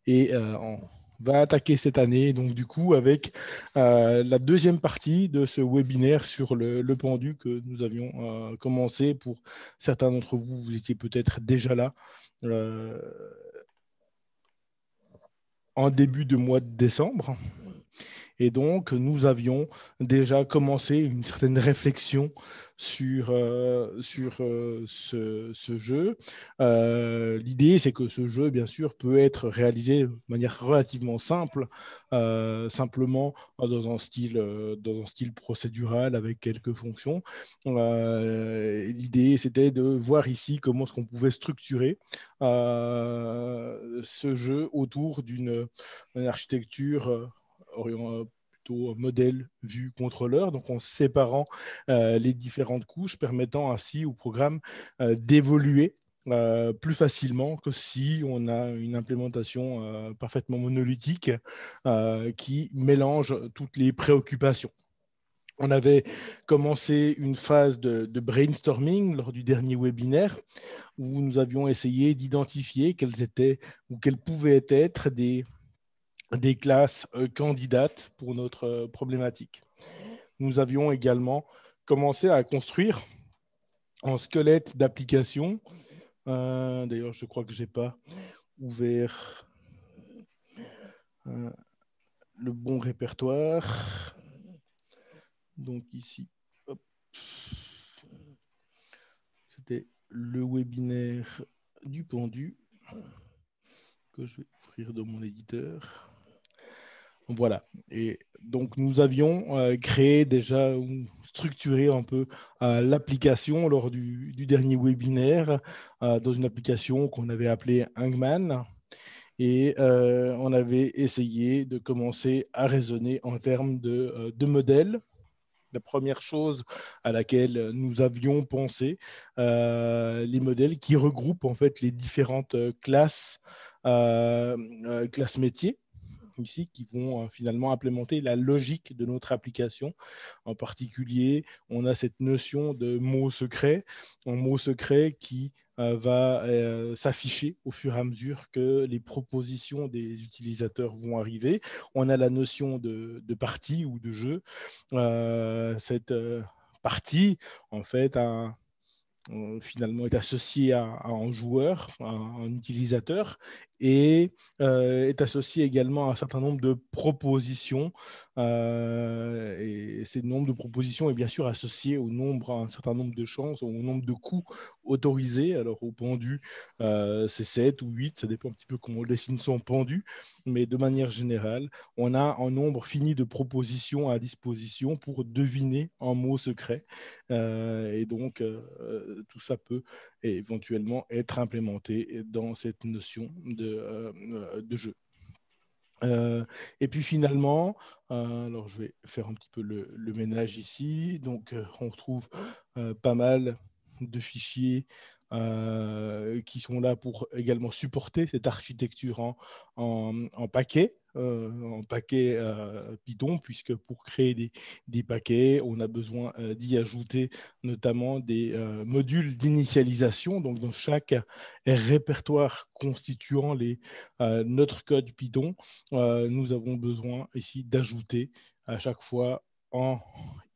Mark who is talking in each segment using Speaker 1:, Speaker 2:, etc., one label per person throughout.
Speaker 1: Et on va attaquer cette année, donc du coup, avec la deuxième partie de ce webinaire sur le pendu que nous avions commencé. Pour certains d'entre vous, vous étiez peut-être déjà là euh, en début de mois de décembre. Et donc, nous avions déjà commencé une certaine réflexion sur ce jeu. L'idée, c'est que ce jeu, bien sûr, peut être réalisé de manière relativement simple, simplement dans un style procédural avec quelques fonctions. L'idée, c'était de voir ici comment est-ce qu'on pouvait structurer ce jeu autour d'une architecture plutôt modèle, vue, contrôleur, donc en séparant les différentes couches, permettant ainsi au programme d'évoluer plus facilement que si on a une implémentation parfaitement monolithique qui mélange toutes les préoccupations. On avait commencé une phase de brainstorming lors du dernier webinaire où nous avions essayé d'identifier quelles étaient ou quelles pouvaient être des classes candidates pour notre problématique. Nous avions également commencé à construire un squelette d'application. D'ailleurs, je crois que je n'ai pas ouvert le bon répertoire. Donc ici, c'était le webinaire du pendu que je vais ouvrir dans mon éditeur. Voilà. Et donc, nous avions créé déjà, ou structuré un peu l'application lors du dernier webinaire, dans une application qu'on avait appelée Hangman. Et on avait essayé de commencer à raisonner en termes de modèles. La première chose à laquelle nous avions pensé, les modèles qui regroupent en fait les différentes classes métiers ici, qui vont finalement implémenter la logique de notre application. En particulier, on a cette notion de mot secret, un mot secret qui va s'afficher au fur et à mesure que les propositions des utilisateurs vont arriver. On a la notion de partie ou de jeu. Cette partie, en fait, finalement est associé à un joueur, à un utilisateur, et est associé également à un certain nombre de propositions. Et ces nombres de propositions est bien sûr associé à un certain nombre de chances, au nombre de coups autorisés. Alors au pendu, c'est 7 ou 8, ça dépend un petit peu comment on dessine son pendu, mais de manière générale, on a un nombre fini de propositions à disposition pour deviner un mot secret. Et donc, tout ça peut éventuellement être implémenté dans cette notion de jeu. Et puis finalement, alors je vais faire un petit peu le ménage ici. Donc, on retrouve pas mal de fichiers qui sont là pour également supporter cette architecture en paquet. En paquet Python, puisque pour créer des paquets, on a besoin d'y ajouter notamment des modules d'initialisation. Donc, dans chaque répertoire constituant notre code Python, nous avons besoin ici d'ajouter à chaque fois en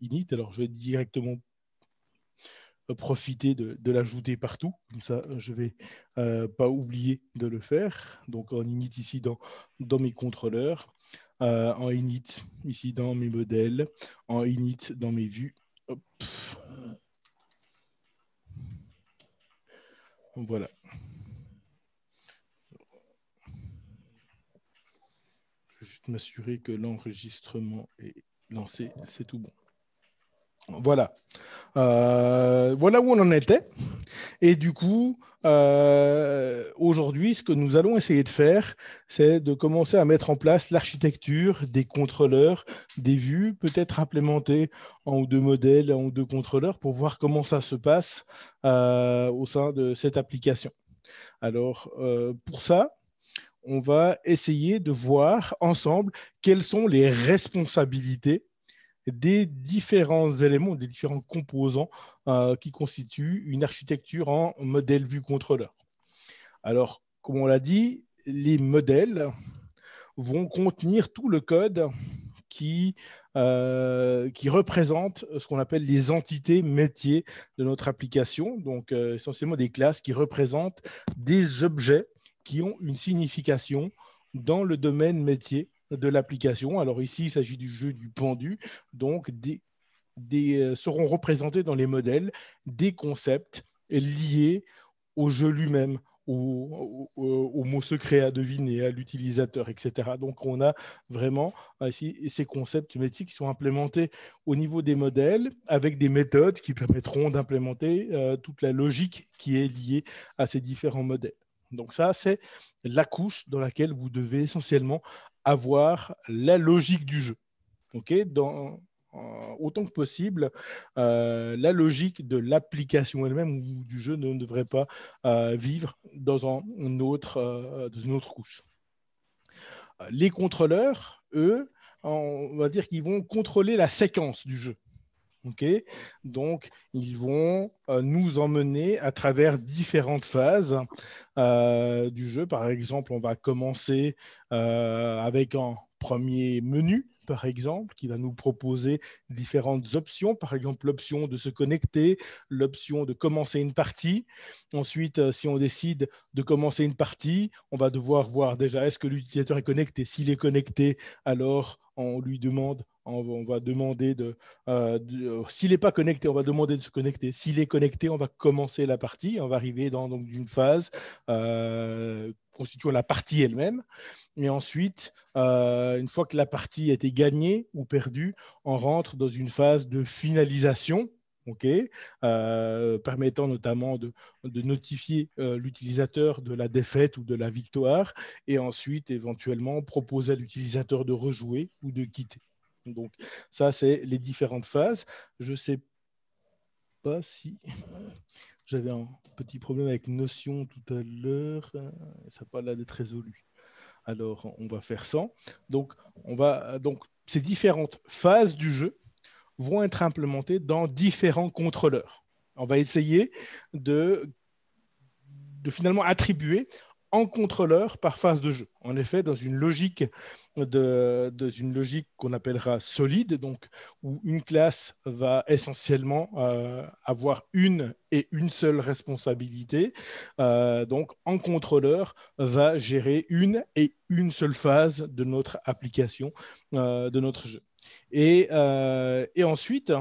Speaker 1: init. Alors, je vais directement profiter de l'ajouter partout. Comme ça, je ne vais pas oublier de le faire. Donc, en init ici dans mes contrôleurs, en init ici dans mes modèles, en init dans mes vues. Hop. Voilà. Je vais juste m'assurer que l'enregistrement est lancé. C'est tout bon. Voilà. Voilà où on en était. Et du coup, aujourd'hui, ce que nous allons essayer de faire, c'est de commencer à mettre en place l'architecture des contrôleurs, des vues, peut-être implémenter un ou deux modèles, un ou deux contrôleurs pour voir comment ça se passe au sein de cette application. Alors, pour ça, on va essayer de voir ensemble quelles sont les responsabilités des différents éléments, des différents composants qui constituent une architecture en modèle vue contrôleur. Alors, comme on l'a dit, les modèles vont contenir tout le code qui représente ce qu'on appelle les entités métiers de notre application. Donc, essentiellement des classes qui représentent des objets qui ont une signification dans le domaine métier de l'application. Alors ici, il s'agit du jeu du pendu. Donc, seront représentés dans les modèles des concepts liés au jeu lui-même, au mot secret à deviner, à l'utilisateur, etc. Donc, on a vraiment ici ces concepts métiers qui sont implémentés au niveau des modèles avec des méthodes qui permettront d'implémenter toute la logique qui est liée à ces différents modèles. Donc, ça, c'est la couche dans laquelle vous devez essentiellement avoir la logique du jeu. Okay, autant que possible, la logique de l'application elle-même ou du jeu ne devrait pas vivre dans une autre couche. Les contrôleurs, eux, on va dire qu'ils vont contrôler la séquence du jeu. Okay, donc, ils vont nous emmener à travers différentes phases du jeu. Par exemple, on va commencer avec un premier menu, par exemple, qui va nous proposer différentes options. Par exemple, l'option de se connecter, l'option de commencer une partie. Ensuite, si on décide de commencer une partie, on va devoir voir déjà est-ce que l'utilisateur est connecté. S'il est connecté, alors on lui demande, on va demander s'il n'est pas connecté, on va demander de se connecter. S'il est connecté, on va commencer la partie. On va arriver dans donc, une phase constituant la partie elle-même. Et ensuite, une fois que la partie a été gagnée ou perdue, on rentre dans une phase de finalisation. Okay, permettant notamment de notifier l'utilisateur de la défaite ou de la victoire, et ensuite éventuellement proposer à l'utilisateur de rejouer ou de quitter. Donc ça, c'est les différentes phases. Je ne sais pas si j'avais un petit problème avec Notion tout à l'heure, ça n'a pas l'air d'être résolu. Alors, on va faire ça. Donc, ces différentes phases du jeu vont être implémentées dans différents contrôleurs. On va essayer de finalement attribuer en contrôleur par phase de jeu. En effet, dans une logique qu'on appellera solide, donc où une classe va essentiellement avoir une et une seule responsabilité, donc en contrôleur va gérer une et une seule phase de notre application, de notre jeu. Et ensuite,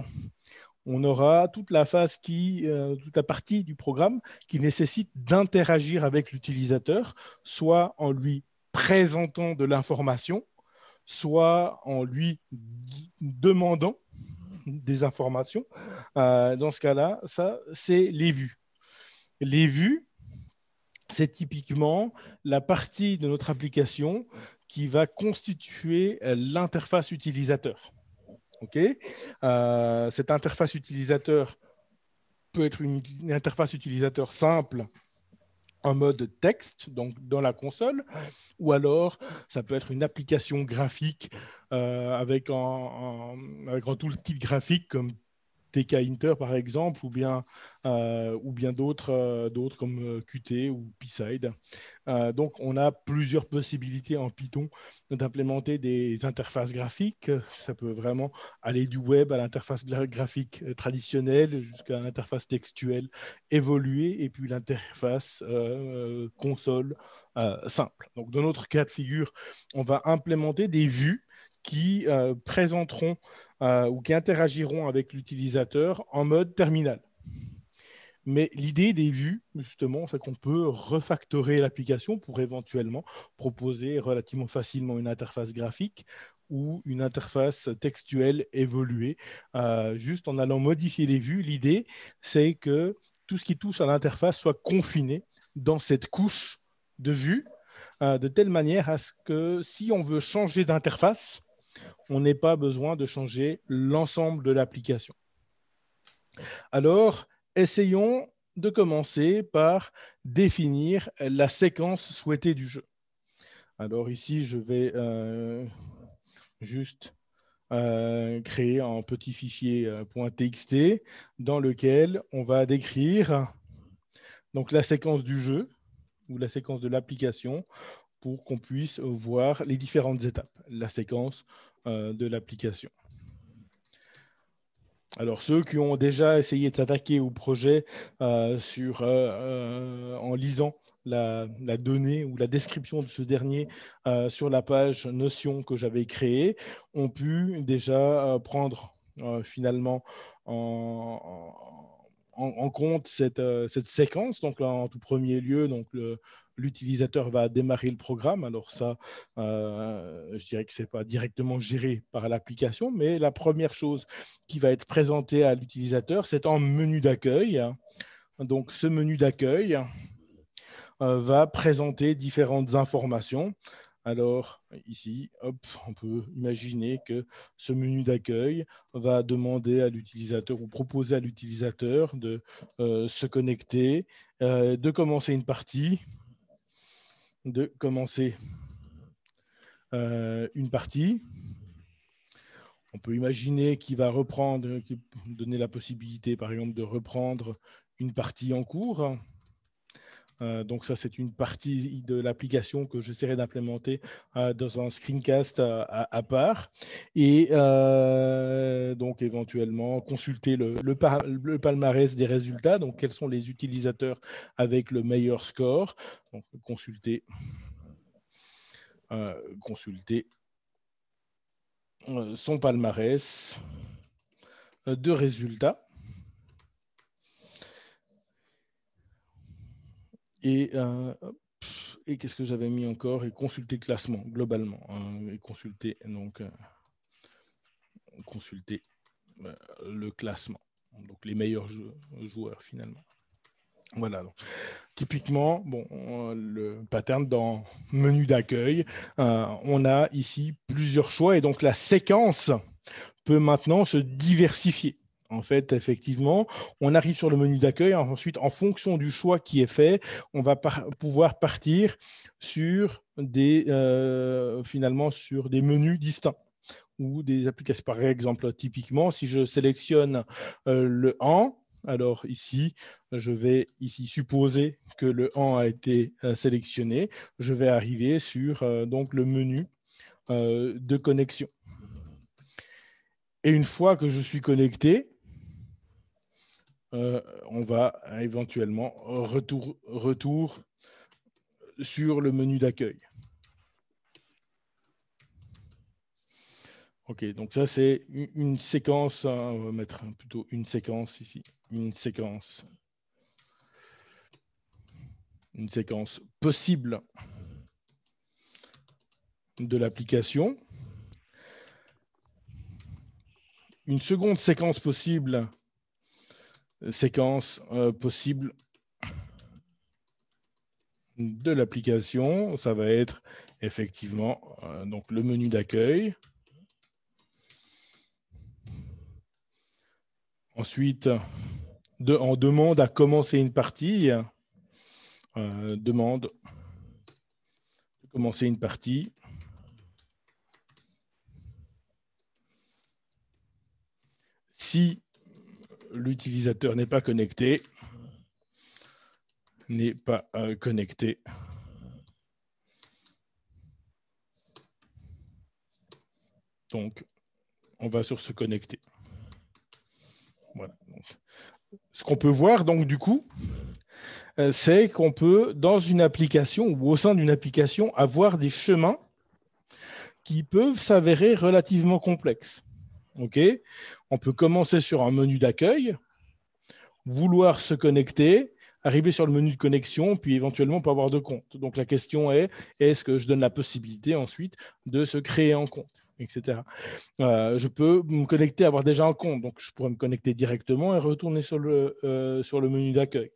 Speaker 1: on aura toute la phase toute la partie du programme qui nécessite d'interagir avec l'utilisateur, soit en lui présentant de l'information, soit en lui demandant des informations. Dans ce cas-là, ça, c'est les vues. Les vues, c'est typiquement la partie de notre application qui va constituer l'interface utilisateur. Okay, cette interface utilisateur peut être une interface utilisateur simple en mode texte, donc dans la console, ou alors ça peut être une application graphique avec un toolkit graphique comme TK Inter par exemple, ou bien d'autres comme Qt ou Pside. Donc, on a plusieurs possibilités en Python d'implémenter des interfaces graphiques. Ça peut vraiment aller du web à l'interface graphique traditionnelle jusqu'à l'interface textuelle évoluée et puis l'interface console simple. Donc, dans notre cas de figure, on va implémenter des vues qui présenteront ou qui interagiront avec l'utilisateur en mode terminal. Mais l'idée des vues, justement, c'est qu'on peut refactorer l'application pour éventuellement proposer relativement facilement une interface graphique ou une interface textuelle évoluée, juste en allant modifier les vues. L'idée, c'est que tout ce qui touche à l'interface soit confiné dans cette couche de vue, de telle manière à ce que si on veut changer d'interface, on n'ait pas besoin de changer l'ensemble de l'application. Alors, essayons de commencer par définir la séquence souhaitée du jeu. Alors ici, je vais juste créer un petit fichier .txt dans lequel on va décrire donc, la séquence du jeu ou la séquence de l'application pour qu'on puisse voir les différentes étapes, la séquence de l'application. Alors, ceux qui ont déjà essayé de s'attaquer au projet en lisant la donnée ou la description de ce dernier sur la page Notion que j'avais créée, ont pu déjà prendre finalement en compte cette séquence. Donc, là, en tout premier lieu, donc, l'utilisateur va démarrer le programme. Alors ça, je dirais que ce n'est pas directement géré par l'application, mais la première chose qui va être présentée à l'utilisateur, c'est un menu d'accueil. Donc, ce menu d'accueil va présenter différentes informations. Alors, ici, hop, on peut imaginer que ce menu d'accueil va demander à l'utilisateur ou proposer à l'utilisateur de se connecter, de commencer une partie, une partie. On peut imaginer qu'il va donner la possibilité, par exemple, de reprendre une partie en cours. Donc ça, c'est une partie de l'application que j'essaierai d'implémenter dans un screencast à part. Et donc, éventuellement, consulter le palmarès des résultats. Donc, quels sont les utilisateurs avec le meilleur score. Donc, consulter son palmarès de résultats. Et qu'est-ce que j'avais mis encore? Et consulter le classement globalement. Et consulter le classement. Donc les meilleurs joueurs finalement. Voilà. Donc, typiquement, le pattern dans menu d'accueil, on a ici plusieurs choix et donc la séquence peut maintenant se diversifier. En fait, effectivement, on arrive sur le menu d'accueil. Ensuite, en fonction du choix qui est fait, on va pouvoir partir sur finalement sur des menus distincts ou des applications. Par exemple, typiquement, si je sélectionne le AN, alors ici, je vais supposer que le AN a été sélectionné. Je vais arriver sur donc le menu de connexion. Et une fois que je suis connecté, on va éventuellement retour sur le menu d'accueil. OK, donc ça, c'est une séquence. On va mettre plutôt une séquence ici. Une séquence possible de l'application. Une seconde séquence possible de l'application, ça va être effectivement donc le menu d'accueil. Ensuite, on demande à commencer une partie. Demande de commencer une partie. Si l'utilisateur n'est pas connecté, donc on va sur se connecter. Voilà. Donc, ce qu'on peut voir donc du coup, c'est qu'on peut dans une application ou au sein d'une application avoir des chemins qui peuvent s'avérer relativement complexes. Okay, on peut commencer sur un menu d'accueil, vouloir se connecter, arriver sur le menu de connexion, puis éventuellement pas avoir de compte. Donc la question est, est-ce que je donne la possibilité ensuite de se créer un compte, etc. Je peux me connecter, avoir déjà un compte, donc je pourrais me connecter directement et retourner sur le menu d'accueil.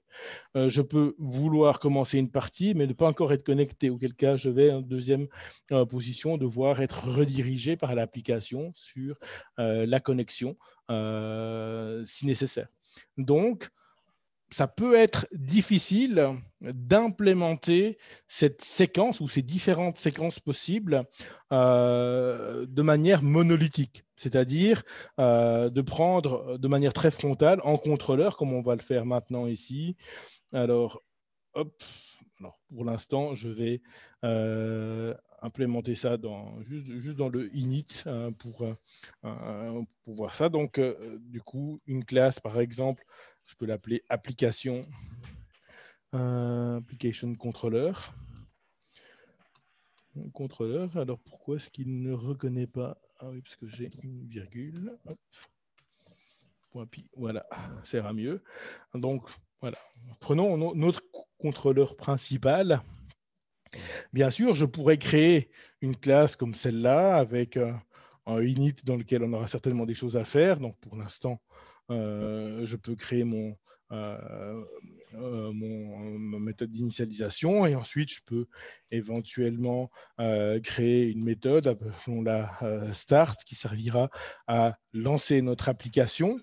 Speaker 1: Je peux vouloir commencer une partie, mais ne pas encore être connecté, auquel cas je vais en deuxième position, devoir être redirigé par l'application sur la connexion si nécessaire. Donc, ça peut être difficile d'implémenter cette séquence ou ces différentes séquences possibles de manière monolithique, c'est-à-dire de prendre de manière très frontale en contrôleur, comme on va le faire maintenant ici. Alors, hop, Alors, pour l'instant, je vais implémenter ça juste dans le init pour voir ça. Donc, du coup, une classe, par exemple, je peux l'appeler application controller. Contrôleur. Alors, pourquoi est-ce qu'il ne reconnaît pas? Ah oui, parce que j'ai une virgule. Hop. Point pi. Voilà, ça ira mieux. Donc, voilà. Prenons notre contrôleur principal. Bien sûr, je pourrais créer une classe comme celle-là avec un init dans lequel on aura certainement des choses à faire. Donc, pour l'instant, je peux créer ma méthode d'initialisation et ensuite, je peux éventuellement créer une méthode, appelons la start, qui servira à lancer notre application.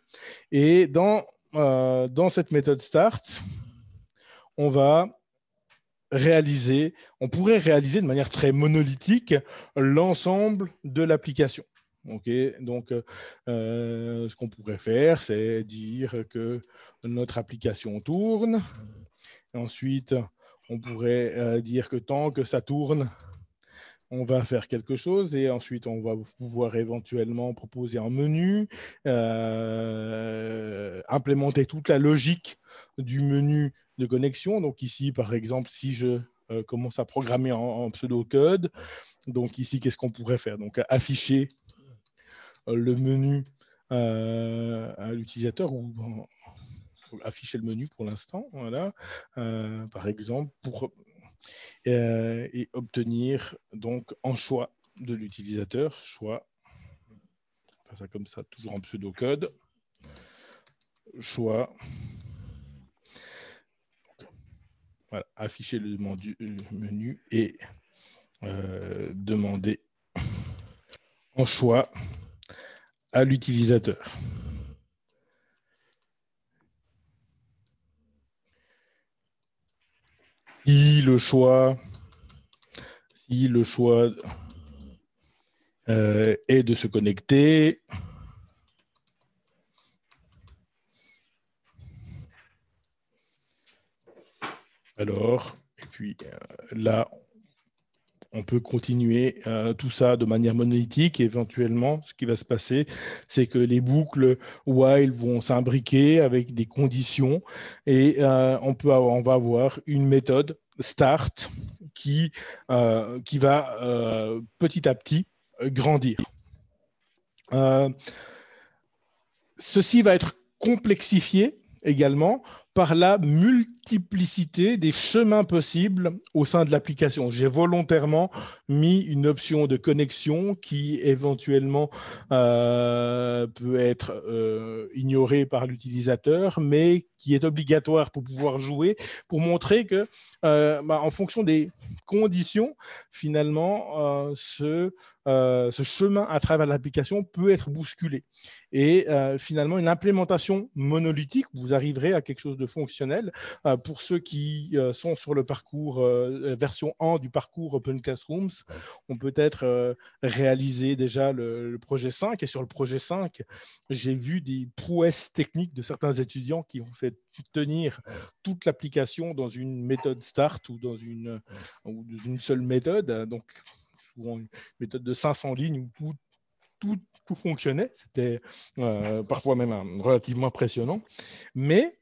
Speaker 1: Et dans cette méthode start, on pourrait réaliser de manière très monolithique l'ensemble de l'application. Okay, donc, ce qu'on pourrait faire, c'est dire que notre application tourne. Ensuite, on pourrait dire que tant que ça tourne, on va faire quelque chose et ensuite on va pouvoir éventuellement proposer un menu, implémenter toute la logique du menu de connexion. Donc ici, par exemple, si je commence à programmer en pseudocode, donc ici, qu'est-ce qu'on pourrait faire? Donc afficher le menu à l'utilisateur ou afficher le menu pour l'instant, voilà, par exemple, et obtenir donc en choix de l'utilisateur, choix, on fait ça comme ça, toujours en pseudocode, choix, voilà, afficher le menu et demander en choix à l'utilisateur. Si le choix est de se connecter, alors, et puis là, on peut continuer tout ça de manière monolithique. Et éventuellement, ce qui va se passer, c'est que les boucles while vont s'imbriquer avec des conditions et on va avoir une méthode start qui va petit à petit grandir. Ceci va être complexifié également par la multiplicité des chemins possibles au sein de l'application. J'ai volontairement mis une option de connexion qui éventuellement peut être ignorée par l'utilisateur, mais qui est obligatoire pour pouvoir jouer, pour montrer que, en fonction des conditions, finalement, ce chemin à travers l'application peut être bousculé. Et finalement, une implémentation monolithique, vous arriverez à quelque chose de fonctionnel. Pour ceux qui sont sur le parcours version 1 du parcours Open Classrooms, on peut être réalisé déjà le projet 5. Et sur le projet 5, j'ai vu des prouesses techniques de certains étudiants qui ont fait tenir toute l'application dans une méthode start ou dans une seule méthode. Donc, souvent une méthode de 500 lignes où tout fonctionnait. C'était parfois même relativement impressionnant. Mais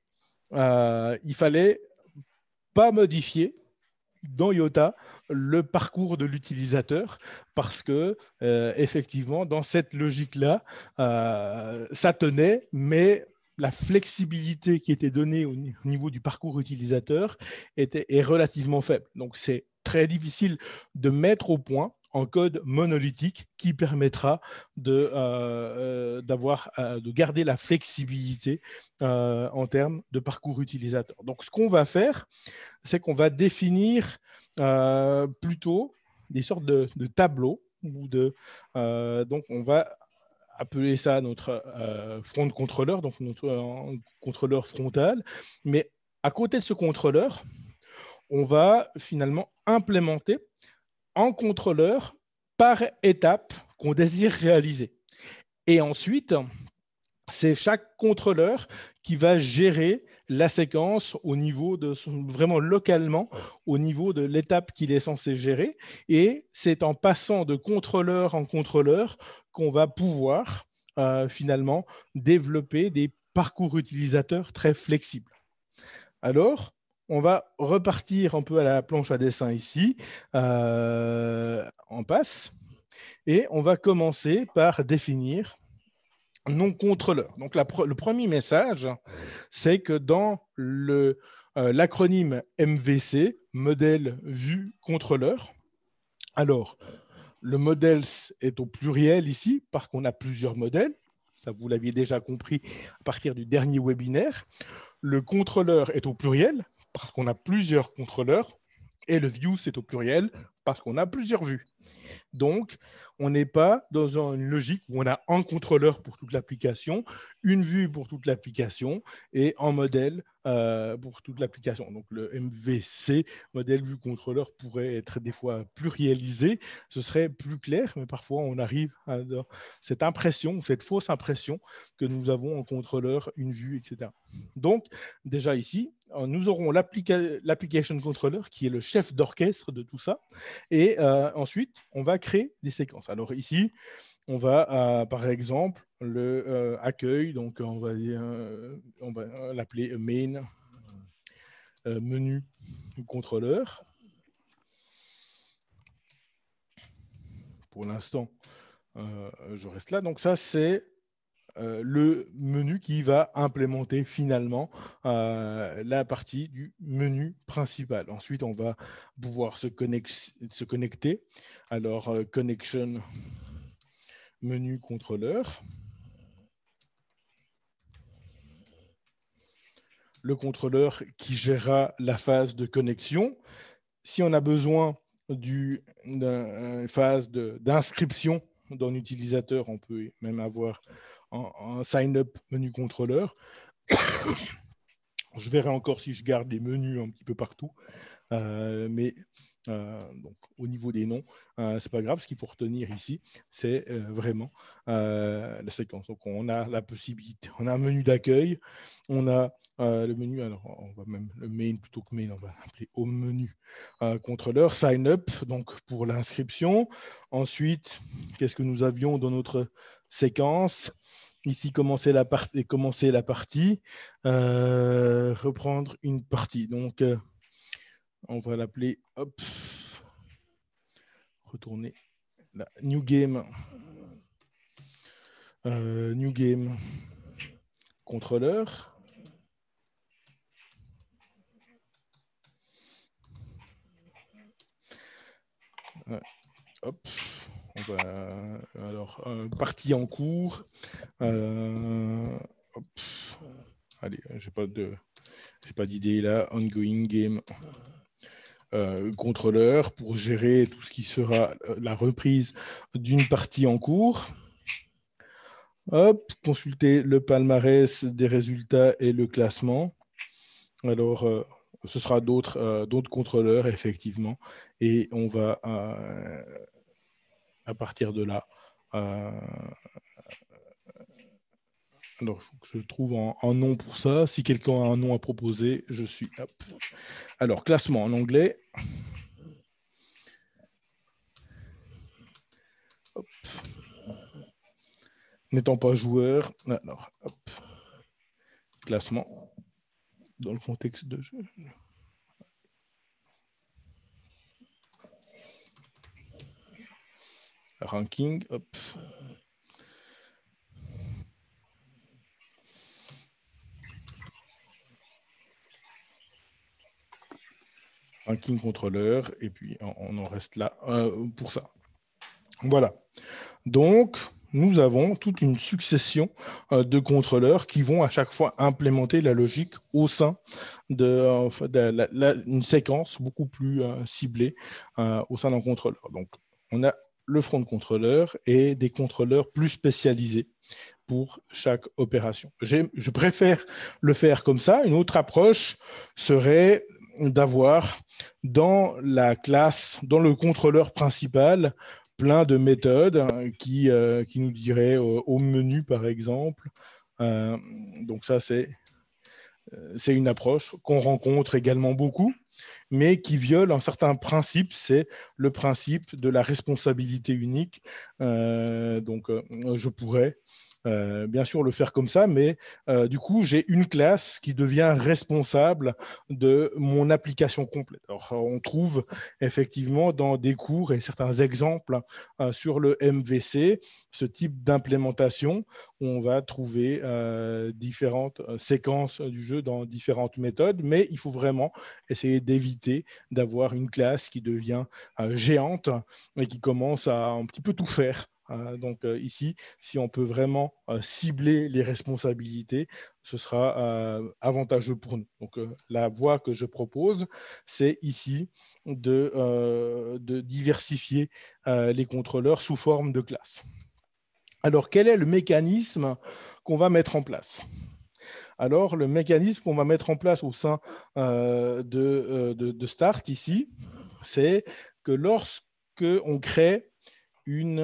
Speaker 1: il fallait pas modifier dans IOTA le parcours de l'utilisateur parce que effectivement, dans cette logique-là, ça tenait, mais la flexibilité qui était donnée au niveau du parcours utilisateur est relativement faible. Donc, c'est très difficile de mettre au point en code monolithique qui permettra de garder la flexibilité en termes de parcours utilisateur. Donc, ce qu'on va faire, c'est qu'on va définir plutôt des sortes de tableaux. Donc, on va appeler ça notre front controller, donc notre contrôleur frontal. Mais à côté de ce contrôleur, on va finalement implémenter en contrôleur par étape qu'on désire réaliser. Et ensuite, c'est chaque contrôleur qui va gérer la séquence au niveau vraiment localement, au niveau de l'étape qu'il est censé gérer. Et c'est en passant de contrôleur en contrôleur qu'on va pouvoir finalement développer des parcours utilisateurs très flexibles. Alors, on va repartir un peu à la planche à dessin ici, en passe, et on va commencer par définir non-contrôleur. Donc, le premier message, c'est que dans l'acronyme MVC, modèle vue contrôleur, alors, le modèle est au pluriel ici, parce qu'on a plusieurs modèles. Ça, vous l'aviez déjà compris à partir du dernier webinaire. Le contrôleur est au pluriel, parce qu'on a plusieurs contrôleurs. Et le view, c'est au pluriel, parce qu'on a plusieurs vues. Donc, on n'est pas dans une logique où on a un contrôleur pour toute l'application, une vue pour toute l'application et un modèle pour toute l'application. Donc, le MVC, modèle vue contrôleur, pourrait être des fois plurialisé. Ce serait plus clair, mais parfois on arrive à cette impression, cette fausse impression que nous avons en contrôleur, une vue, etc. Donc, déjà ici, nous aurons l'application controller qui est le chef d'orchestre de tout ça. Et ensuite, on va créer des séquences. Alors ici, on va, par exemple, le accueil. Donc, on va l'appeler main menu contrôleur. Pour l'instant, je reste là. Donc, ça, c'est le menu qui va implémenter finalement la partie du menu principal. Ensuite, on va pouvoir se connecter. Alors, connection menu contrôleur. Le contrôleur qui gérera la phase de connexion. Si on a besoin d'une phase d'inscription d'un utilisateur, on peut même avoir un sign-up menu contrôleur. Je verrai encore si je garde les menus un petit peu partout. Mais donc, au niveau des noms, c'est pas grave. Ce qu'il faut retenir ici, c'est vraiment la séquence. Donc, on a la possibilité, on a un menu d'accueil, on a le menu, alors on va même le main plutôt que main, on va l'appeler au menu contrôleur, sign up, donc pour l'inscription. Ensuite, qu'est-ce que nous avions dans notre séquence? Ici, commencer la partie, reprendre une partie. Donc, on va l'appeler, hop, retourner là, new game contrôleur. Hop, on va alors partie en cours. Hop, allez, j'ai pas d'idée là. Ongoing game contrôleur pour gérer tout ce qui sera la reprise d'une partie en cours. Hop, consulter le palmarès des résultats et le classement. Alors, ce sera d'autres contrôleurs, effectivement. Et on va, à partir de là, alors, il faut que je trouve un nom pour ça. Si quelqu'un a un nom à proposer, je suis... Hop. Alors, classement en anglais. Hop. N'étant pas joueur, alors, hop. Classement dans le contexte de jeu. Ranking, hop. Ranking contrôleur, et puis on en reste là pour ça. Voilà. Donc, nous avons toute une succession de contrôleurs qui vont à chaque fois implémenter la logique au sein d'une séquence beaucoup plus ciblée au sein d'un contrôleur. Donc, on a le front contrôleur et des contrôleurs plus spécialisés pour chaque opération. Je préfère le faire comme ça. Une autre approche serait d'avoir dans la classe, dans le contrôleur principal, plein de méthodes qui nous diraient au menu, par exemple, Donc ça, c'est une approche qu'on rencontre également beaucoup, mais qui viole un certain principe, c'est le principe de la responsabilité unique. Donc, je pourrais bien sûr le faire comme ça, mais du coup, j'ai une classe qui devient responsable de mon application complète. Alors, on trouve effectivement dans des cours et certains exemples sur le MVC ce type d'implémentation où on va trouver différentes séquences du jeu dans différentes méthodes, mais il faut vraiment essayer d'éviter d'avoir une classe qui devient géante et qui commence à un petit peu tout faire. Donc ici, si on peut vraiment cibler les responsabilités, ce sera avantageux pour nous. Donc la voie que je propose, c'est ici de diversifier les contrôleurs sous forme de classes. Alors, quel est le mécanisme qu'on va mettre en place? Alors, le mécanisme qu'on va mettre en place au sein de Start ici, c'est que lorsqu'on crée une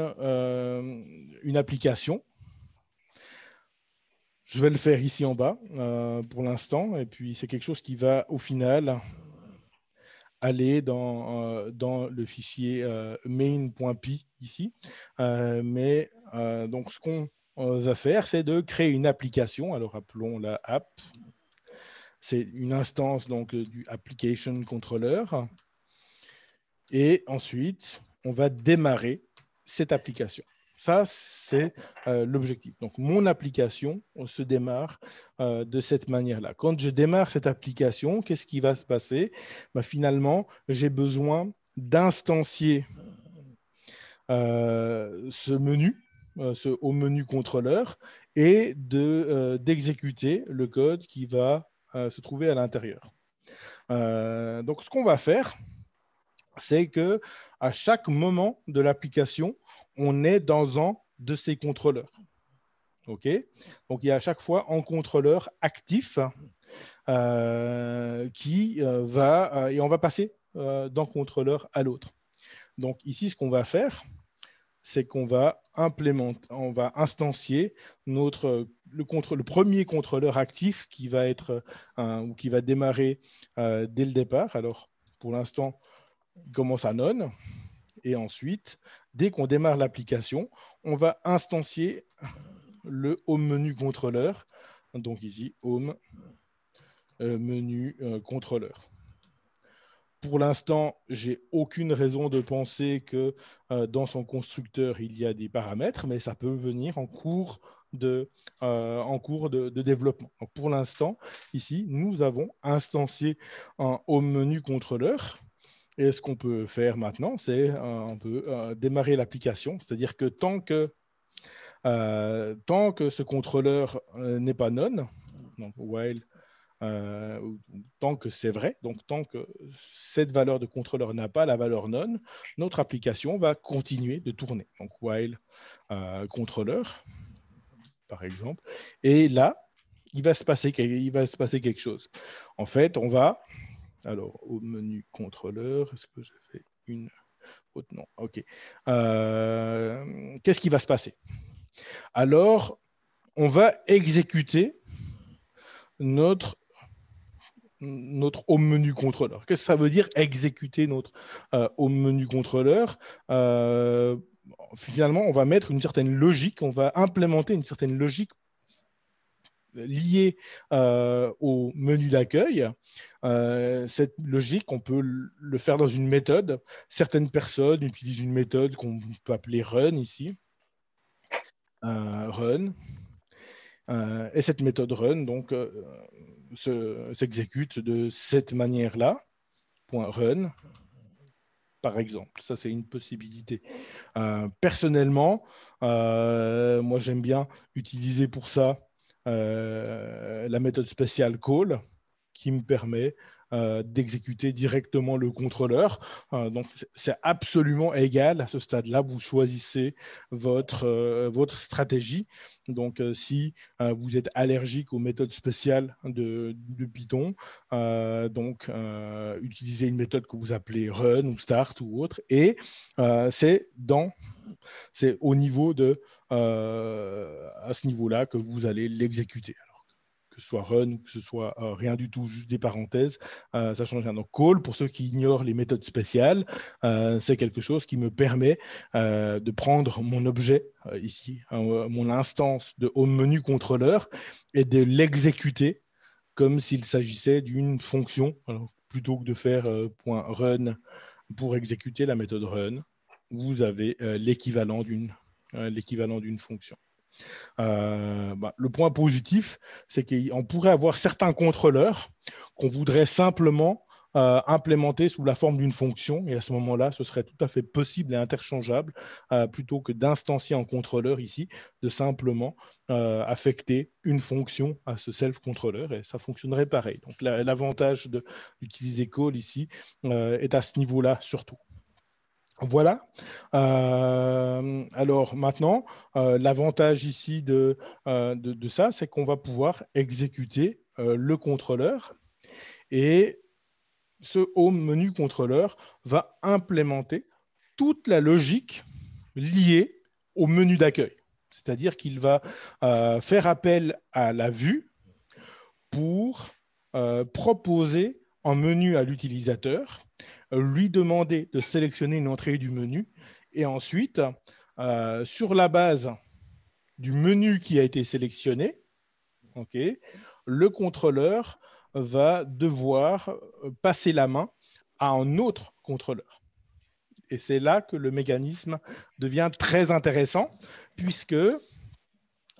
Speaker 1: application, je vais le faire ici en bas pour l'instant, et puis c'est quelque chose qui va au final aller dans le fichier main.py ici. Donc, ce qu'on va faire, c'est de créer une application. Alors, appelons-la app. C'est une instance donc, du application controller. Et ensuite, on va démarrer cette application. Ça, c'est l'objectif. Donc, mon application se démarre de cette manière-là. Quand je démarre cette application, qu'est-ce qui va se passer? Finalement, j'ai besoin d'instancier ce menu, ce haut menu contrôleur, et d'exécuter le code qui va se trouver à l'intérieur. Donc, ce qu'on va faire, c'est que à chaque moment de l'application, on est dans un de ces contrôleurs. OK? Donc, il y a à chaque fois un contrôleur actif qui va, et on va passer d'un contrôleur à l'autre. Donc, ici, ce qu'on va faire, c'est qu'on va instancier le premier contrôleur actif qui va être ou qui va démarrer dès le départ. Alors, pour l'instant, il commence à none. Et ensuite, dès qu'on démarre l'application, on va instancier le home menu contrôleur. Donc ici, home menu contrôleur. Pour l'instant, j'ai aucune raison de penser que dans son constructeur, il y a des paramètres, mais ça peut venir en cours de développement. Donc, pour l'instant, ici, nous avons instancié un home menu contrôleur. Et ce qu'on peut faire maintenant, c'est on peut démarrer l'application, c'est-à-dire que tant que ce contrôleur n'est pas none, donc while tant que c'est vrai, donc tant que cette valeur de contrôleur n'a pas la valeur none, notre application va continuer de tourner. Donc while contrôleur, par exemple. Et là, il va se passer quelque chose. En fait, on va, alors au menu contrôleur, est-ce que j'ai fait une autre? Non, OK. Qu'est-ce qui va se passer? Alors, on va exécuter notre home menu contrôleur. Qu'est-ce que ça veut dire exécuter notre home menu contrôleur? Finalement, on va mettre une certaine logique, on va implémenter une certaine logique liée au menu d'accueil. Cette logique, on peut le faire dans une méthode. Certaines personnes utilisent une méthode qu'on peut appeler run ici. Run. Et cette méthode run donc, s'exécute de cette manière-là, .run, par exemple. Ça, c'est une possibilité. Personnellement, moi, j'aime bien utiliser pour ça la méthode spéciale call qui me permet d'exécuter directement le contrôleur. Donc, c'est absolument égal à ce stade-là. Vous choisissez votre stratégie. Donc, si vous êtes allergique aux méthodes spéciales de Python, utilisez une méthode que vous appelez run ou start ou autre. Et c'est dans C'est au niveau à ce niveau-là que vous allez l'exécuter. Que ce soit run ou que ce soit rien du tout, juste des parenthèses, ça change rien. Donc call, pour ceux qui ignorent les méthodes spéciales, c'est quelque chose qui me permet de prendre mon objet ici, mon instance de home menu contrôleur et de l'exécuter comme s'il s'agissait d'une fonction. Alors, plutôt que de faire .run pour exécuter la méthode run, vous avez l'équivalent d'une fonction. Le point positif, c'est qu'on pourrait avoir certains contrôleurs qu'on voudrait simplement implémenter sous la forme d'une fonction, et à ce moment-là, ce serait tout à fait possible et interchangeable, plutôt que d'instancier en contrôleur ici, de simplement affecter une fonction à ce self-contrôleur, et ça fonctionnerait pareil. Donc l'avantage d'utiliser call ici est à ce niveau-là surtout. Voilà. Alors maintenant, l'avantage ici de ça, c'est qu'on va pouvoir exécuter le contrôleur, et ce home menu contrôleur va implémenter toute la logique liée au menu d'accueil. C'est-à-dire qu'il va faire appel à la vue pour proposer un menu à l'utilisateur, lui demander de sélectionner une entrée du menu, et ensuite, sur la base du menu qui a été sélectionné, le contrôleur va devoir passer la main à un autre contrôleur. Et c'est là que le mécanisme devient très intéressant, puisque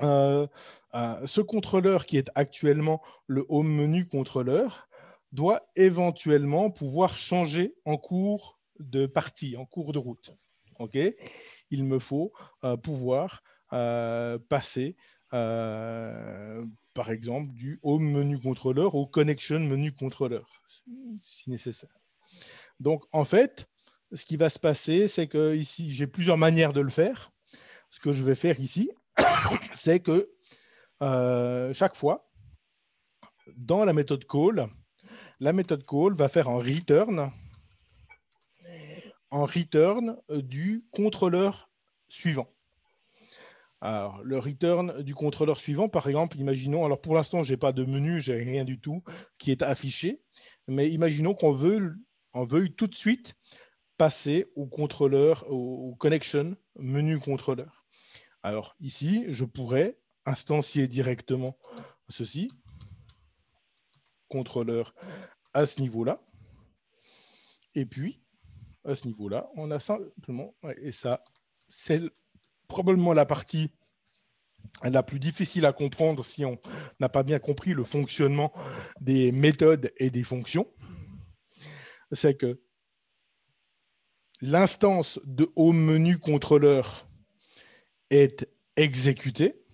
Speaker 1: ce contrôleur qui est actuellement le home menu contrôleur doit éventuellement pouvoir changer en cours de partie, en cours de route. Il me faut pouvoir passer, par exemple, du home menu contrôleur au connection menu contrôleur, si nécessaire. Donc, en fait, ce qui va se passer, c'est que ici, j'ai plusieurs manières de le faire. Ce que je vais faire ici, c'est que chaque fois, dans la méthode call va faire un return du contrôleur suivant. Alors, le return du contrôleur suivant, par exemple, imaginons, alors pour l'instant, je n'ai pas de menu, je n'ai rien du tout qui est affiché, mais imaginons qu'on veuille tout de suite passer au contrôleur, au connection menu contrôleur. Alors ici, je pourrais instancier directement ceci, contrôleur à ce niveau-là, et puis à ce niveau-là, on a simplement, et ça, c'est probablement la partie la plus difficile à comprendre si on n'a pas bien compris le fonctionnement des méthodes et des fonctions, c'est que l'instance de home menu contrôleur est exécutée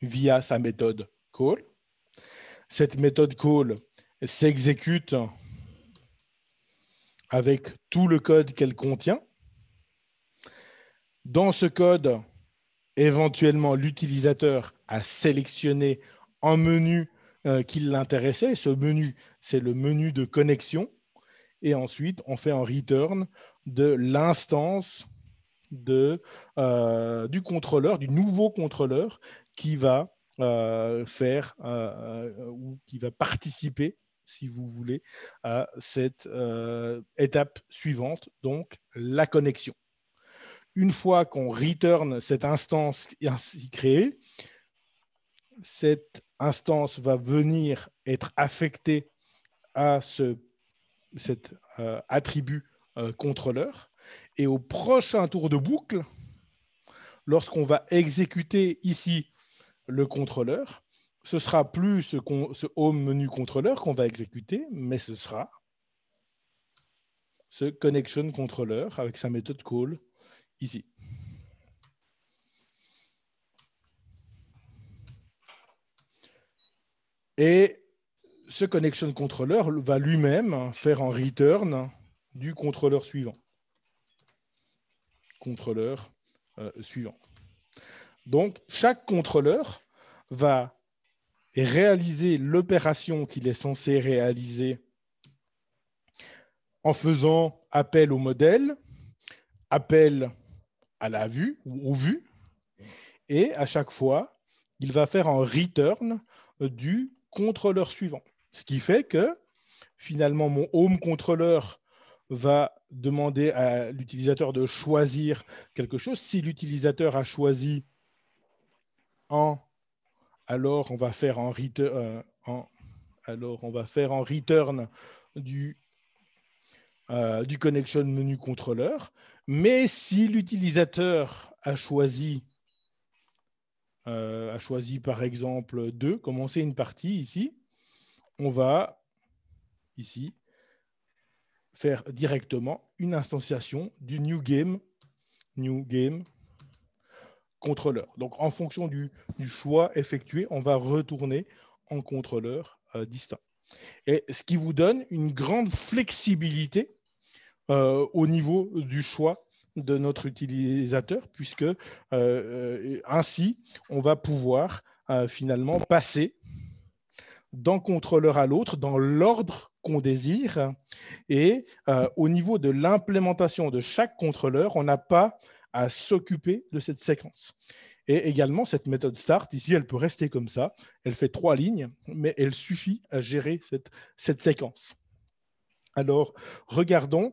Speaker 1: via sa méthode call. Cette méthode call s'exécute avec tout le code qu'elle contient. Dans ce code, éventuellement, l'utilisateur a sélectionné un menu qui l'intéressait. Ce menu, c'est le menu de connexion. Et ensuite, on fait un return de l'instance du contrôleur, du nouveau contrôleur qui va faire ou qui va participer, si vous voulez, à cette étape suivante, donc la connexion. Une fois qu'on return cette instance ainsi créée, cette instance va venir être affectée à cet attribut contrôleur. Et au prochain tour de boucle, lorsqu'on va exécuter ici le contrôleur, ce ne sera plus ce home menu contrôleur qu'on va exécuter, mais ce sera ce connection contrôleur avec sa méthode call ici. Et ce connection contrôleur va lui-même faire un return du contrôleur suivant. Contrôleur suivant. Donc, chaque contrôleur va réaliser l'opération qu'il est censé réaliser en faisant appel au modèle, appel à la vue ou au vu. Et à chaque fois, il va faire un return du contrôleur suivant. Ce qui fait que finalement, mon home controller va demander à l'utilisateur de choisir quelque chose. Si l'utilisateur a choisi en, alors on va faire en return du connection menu contrôleur. Mais si l'utilisateur a choisi par exemple 2, commencer une partie ici, on va ici faire directement une instantiation du new game contrôleur. Donc, en fonction du choix effectué, on va retourner en contrôleur distinct. Et ce qui vous donne une grande flexibilité au niveau du choix de notre utilisateur, puisque ainsi, on va pouvoir finalement passer d'un contrôleur à l'autre dans l'ordre qu'on désire. Et au niveau de l'implémentation de chaque contrôleur, on n'a pas à s'occuper de cette séquence. Et également, cette méthode start, ici, elle peut rester comme ça. Elle fait 3 lignes, mais elle suffit à gérer cette séquence. Alors, regardons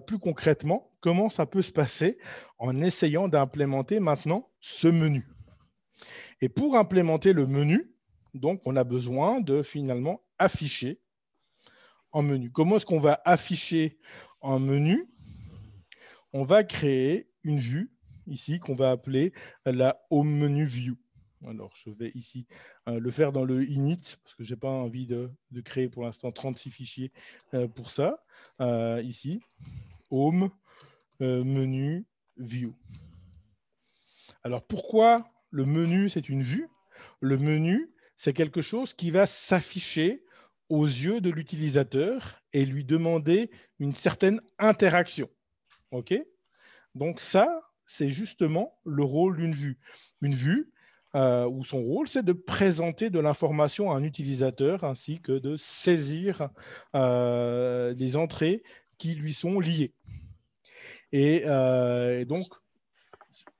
Speaker 1: plus concrètement comment ça peut se passer en essayant d'implémenter maintenant ce menu. Et pour implémenter le menu, donc, on a besoin de finalement afficher en menu. Comment est-ce qu'on va afficher en menu? On va créer une vue ici qu'on va appeler la Home Menu View. Alors, je vais ici le faire dans le init parce que je n'ai pas envie de créer pour l'instant 36 fichiers pour ça. Ici, Home Menu View. Alors, pourquoi le menu, c'est une vue? Le menu, c'est quelque chose qui va s'afficher aux yeux de l'utilisateur et lui demander une certaine interaction. OK? Donc ça, c'est justement le rôle d'une vue. Une vue, où son rôle, c'est de présenter de l'information à un utilisateur ainsi que de saisir les entrées qui lui sont liées. Et donc,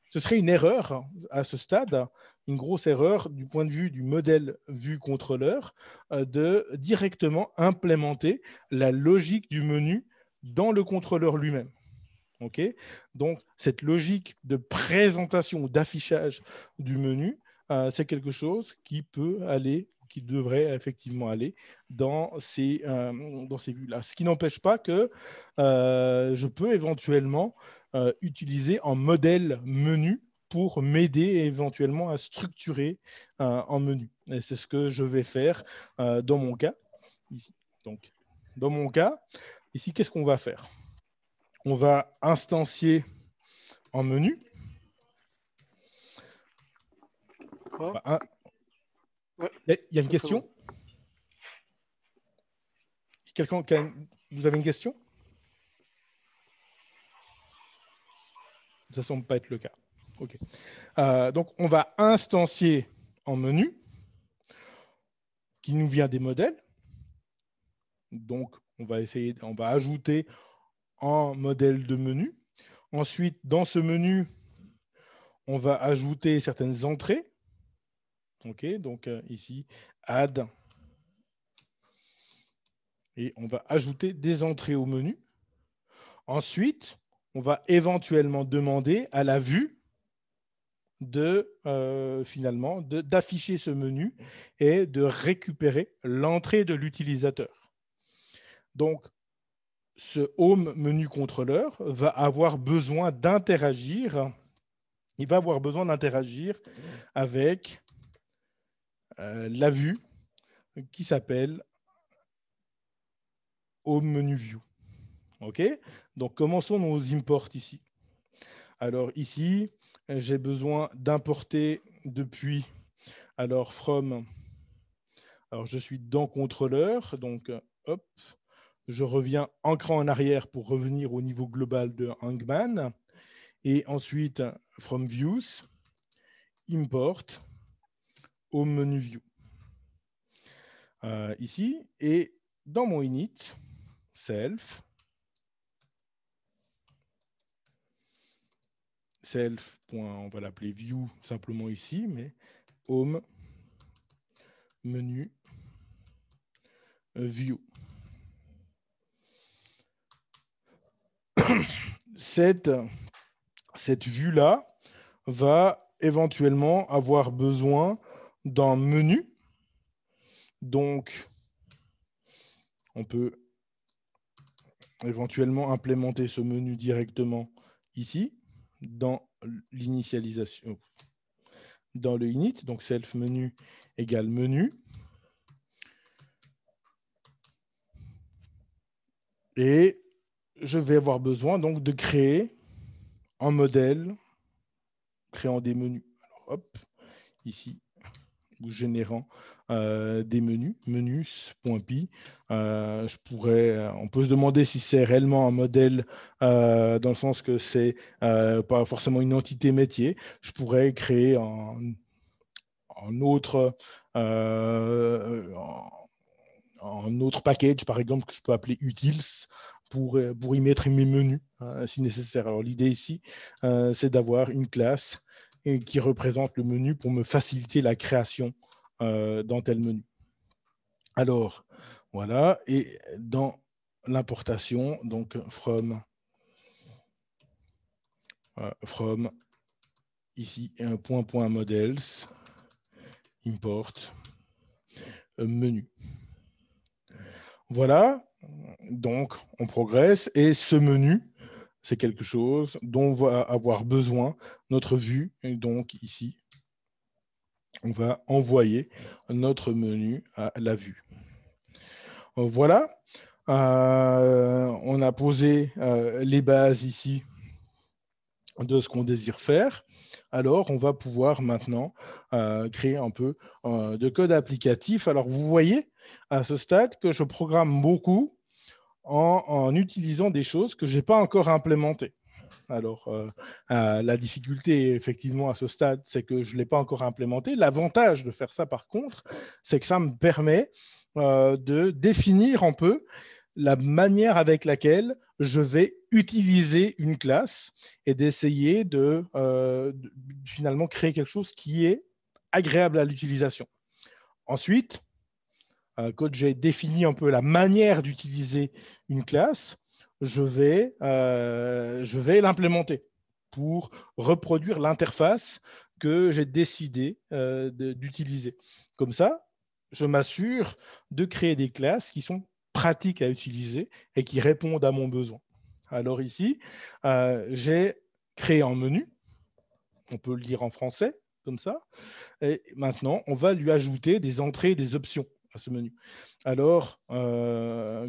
Speaker 1: ce serait une erreur à ce stade, une grosse erreur du point de vue du modèle vue contrôleur, de directement implémenter la logique du menu dans le contrôleur lui-même. Okay, donc, cette logique de présentation ou d'affichage du menu, c'est quelque chose qui peut aller, qui devrait effectivement aller dans ces vues-là. Ce qui n'empêche pas que je peux éventuellement utiliser un modèle menu pour m'aider éventuellement à structurer un menu. Et c'est ce que je vais faire dans mon cas. Ici. Donc, dans mon cas, ici, qu'est-ce qu'on va faire? On va instancier en menu.
Speaker 2: Quoi?
Speaker 1: Il y a une question? Vous avez une question? Ça ne semble pas être le cas. OK. Donc, on va instancier en menu qui nous vient des modèles. Donc, on va ajouter un modèle de menu. Ensuite, dans ce menu, on va ajouter certaines entrées. OK, donc ici, add. Et on va ajouter des entrées au menu. Ensuite, on va éventuellement demander à la vue finalement d'afficher ce menu et de récupérer l'entrée de l'utilisateur. Donc, ce Home Menu Contrôleur va avoir besoin d'interagir. Il va avoir besoin d'interagir avec la vue qui s'appelle Home Menu View. OK? Donc, commençons nos imports ici. Alors ici, j'ai besoin d'importer depuis, alors from, alors je suis dans contrôleur, donc hop, je reviens en cran en arrière pour revenir au niveau global de Hangman, et ensuite from views, import au menu view. Ici, et dans mon init, self, self. On va l'appeler view simplement ici, mais home, menu, view. Cette vue-là va éventuellement avoir besoin d'un menu. Donc, on peut éventuellement implémenter ce menu directement ici, dans l'initialisation, dans le init. Donc, self menu égale menu. Et je vais avoir besoin donc de créer un modèle créant des menus. Alors, hop, ici, ou générant des menus, menus.py. On peut se demander si c'est réellement un modèle dans le sens que c'est pas forcément une entité métier. Je pourrais créer un autre package, par exemple, que je peux appeler utils pour y mettre mes menus si nécessaire. Alors l'idée ici, c'est d'avoir une classe qui représente le menu pour me faciliter la création dans tel menu. Alors, voilà, et dans l'importation, donc from ici, point models, import, menu. Voilà, donc on progresse, et ce menu, c'est quelque chose dont va avoir besoin notre vue, et donc ici, on va envoyer notre menu à la vue. Voilà, on a posé les bases ici de ce qu'on désire faire. Alors, on va pouvoir maintenant créer un peu de code applicatif. Alors, vous voyez à ce stade que je programme beaucoup en utilisant des choses que je n'ai pas encore implémentées. Alors, la difficulté, effectivement, à ce stade, c'est que je ne l'ai pas encore implémenté. L'avantage de faire ça, par contre, c'est que ça me permet de définir un peu la manière avec laquelle je vais utiliser une classe et d'essayer de finalement créer quelque chose qui est agréable à l'utilisation. Ensuite, quand j'ai défini un peu la manière d'utiliser une classe, je vais l'implémenter pour reproduire l'interface que j'ai décidé d'utiliser. Comme ça, je m'assure de créer des classes qui sont pratiques à utiliser et qui répondent à mon besoin. Alors ici, j'ai créé un menu, on peut le dire en français, comme ça, et maintenant, on va lui ajouter des entrées et des options à ce menu. Alors,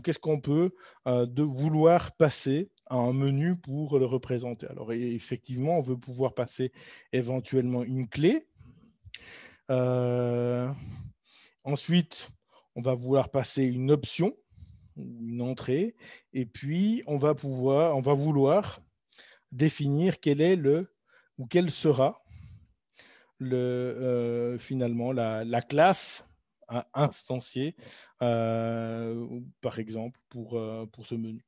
Speaker 1: qu'est-ce qu'on peut de vouloir passer à un menu pour le représenter? Alors, effectivement, on veut pouvoir passer éventuellement une clé. Ensuite, on va vouloir passer une option, une entrée, et puis on va vouloir définir quel est ou quelle sera finalement la classe instanciée, par exemple, pour ce menu.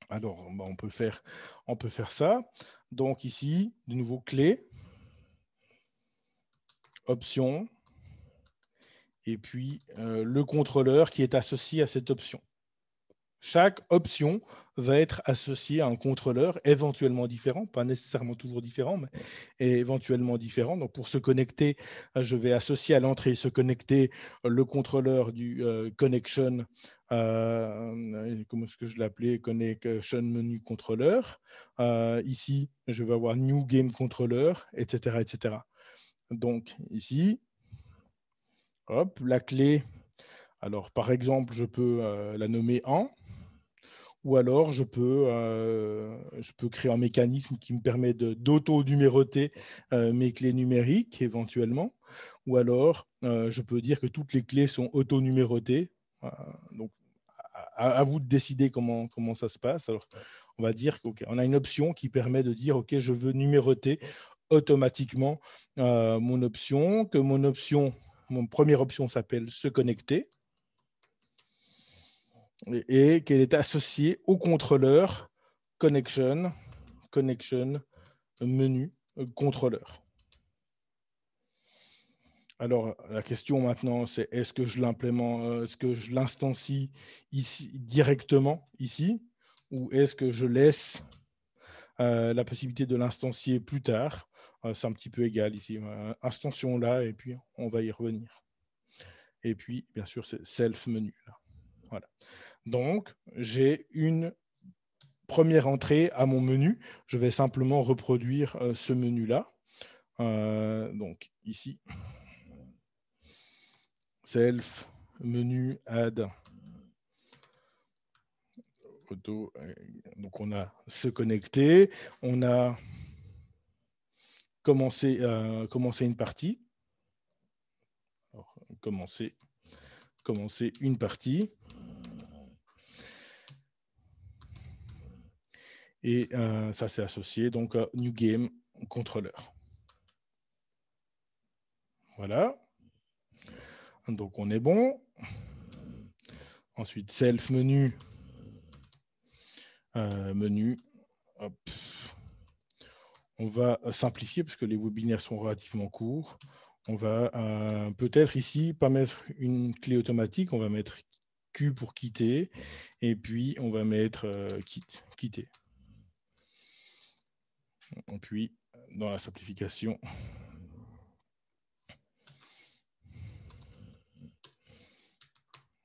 Speaker 1: Alors, on peut faire ça. Donc ici, de nouveau, clé, option, et puis le contrôleur qui est associé à cette option. Chaque option va être associée à un contrôleur éventuellement différent, pas nécessairement toujours différent, mais éventuellement différent. Donc, pour se connecter, je vais associer à l'entrée se connecter le contrôleur du connection, comment est-ce que je l'appelais, connection menu contrôleur. Ici, je vais avoir new game controller, etc., etc. Donc, ici, hop, la clé. Alors, par exemple, je peux la nommer en. Ou alors, je peux créer un mécanisme qui me permet d'auto-numéroter mes clés numériques, éventuellement. Ou alors, je peux dire que toutes les clés sont auto-numérotées. Donc, à vous de décider comment ça se passe. Alors, on va dire qu'on a une option qui permet de dire, OK, je veux numéroter automatiquement mon option, que mon première option s'appelle « Se connecter ». Et qu'elle est associée au contrôleur connection menu contrôleur. Alors, la question maintenant, c'est est-ce que je l'implémente, est-ce que je l'instancie ici, directement ici, ou est-ce que je laisse la possibilité de l'instancier plus tard? C'est un petit peu égal ici. Instantion là, et puis on va y revenir. Et puis, bien sûr, c'est self-menu. Voilà. Donc, j'ai une première entrée à mon menu. Je vais simplement reproduire ce menu-là. Donc, ici, self, menu, add, auto. Donc, on a se connecter. On a commencé une partie. Alors, commencer une partie. Et ça, c'est associé donc à New Game contrôleur. Voilà. Donc, on est bon. Ensuite, self menu. Menu. Hop. On va simplifier parce que les webinaires sont relativement courts. On va peut-être ici pas mettre une clé automatique. On va mettre Q pour quitter. Et puis, on va mettre quitter. Et puis, dans la simplification,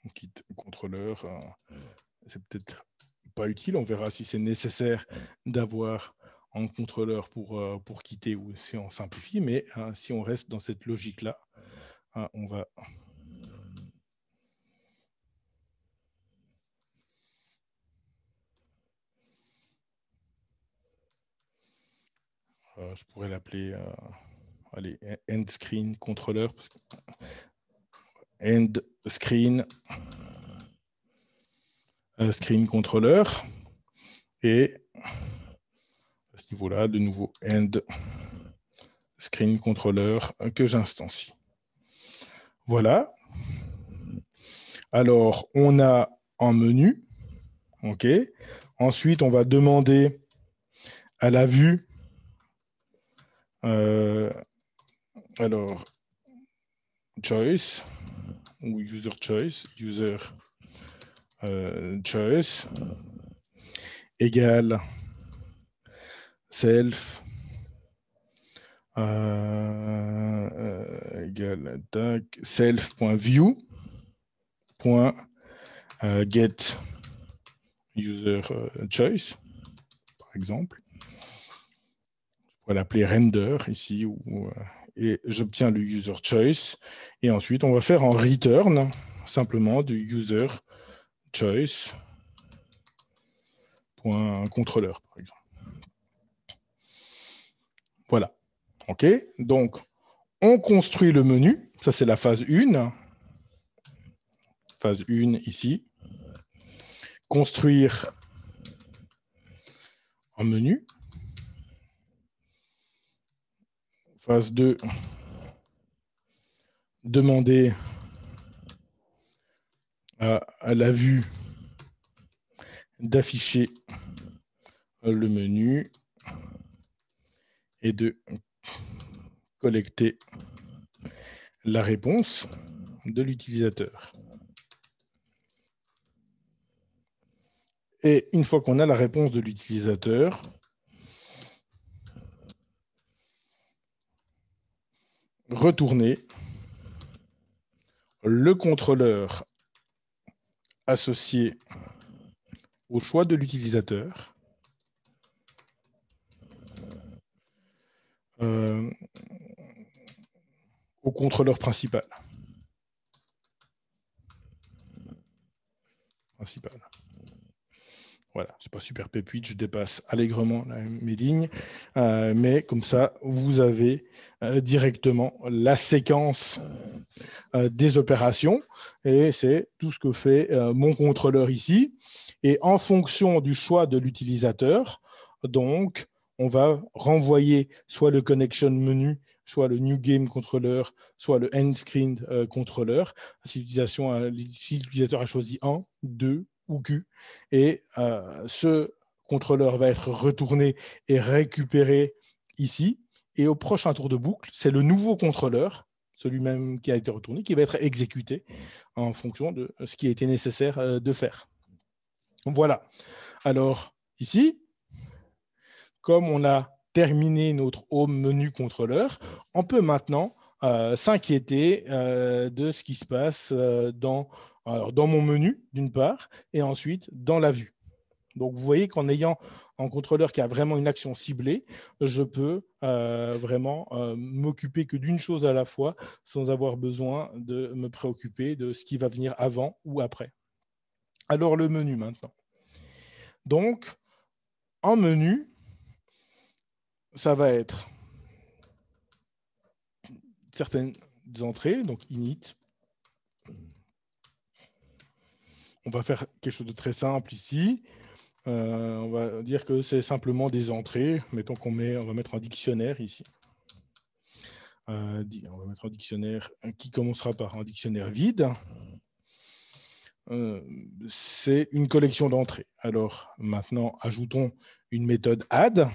Speaker 1: on quitte contrôleur. C'est peut-être pas utile. On verra si c'est nécessaire d'avoir un contrôleur pour quitter ou si on simplifie. Mais si on reste dans cette logique-là, on va... je pourrais l'appeler end screen contrôleur. End screen screen contrôleur. Et à ce niveau-là, de nouveau, end screen contrôleur que j'instancie. Voilà. Alors, on a un menu. OK. Ensuite, on va demander à la vue. Alors, choice ou user choice, choice égale self égale self.view.get user choice, par exemple. Je pourrais l'appeler render ici, et j'obtiens le user choice. Et ensuite, on va faire en return simplement du user choice .contrôleur, par exemple. Voilà. OK. Donc, on construit le menu. Ça, c'est la phase 1. Phase 1 ici. Construire un menu. Phase 2. Demander à la vue d'afficher le menu et de collecter la réponse de l'utilisateur. Et une fois qu'on a la réponse de l'utilisateur, retourner le contrôleur associé au choix de l'utilisateur au contrôleur principal. Voilà, c'est pas super pépite, je dépasse allègrement mes lignes, mais comme ça, vous avez directement la séquence des opérations, et c'est tout ce que fait mon contrôleur ici. Et en fonction du choix de l'utilisateur, donc, on va renvoyer soit le connection menu, soit le new game controller, soit le end screen controller, si l'utilisateur a choisi 1, 2 ou Q. Et ce contrôleur va être retourné et récupéré ici. Et au prochain tour de boucle, c'est le nouveau contrôleur, celui-même qui a été retourné, qui va être exécuté en fonction de ce qui a été nécessaire de faire. Voilà. Alors, ici, comme on a terminé notre home menu contrôleur, on peut maintenant s'inquiéter de ce qui se passe dans mon menu, d'une part, et ensuite dans la vue. Donc, vous voyez qu'en ayant un contrôleur qui a vraiment une action ciblée, je peux vraiment m'occuper que d'une chose à la fois sans avoir besoin de me préoccuper de ce qui va venir avant ou après. Alors, le menu maintenant. Donc, en menu, ça va être certaines entrées, donc init. On va faire quelque chose de très simple ici. On va dire que c'est simplement des entrées. Mettons on va mettre un dictionnaire ici. On va mettre un dictionnaire qui commencera par un dictionnaire vide. C'est une collection d'entrées. Alors maintenant, ajoutons une méthode add.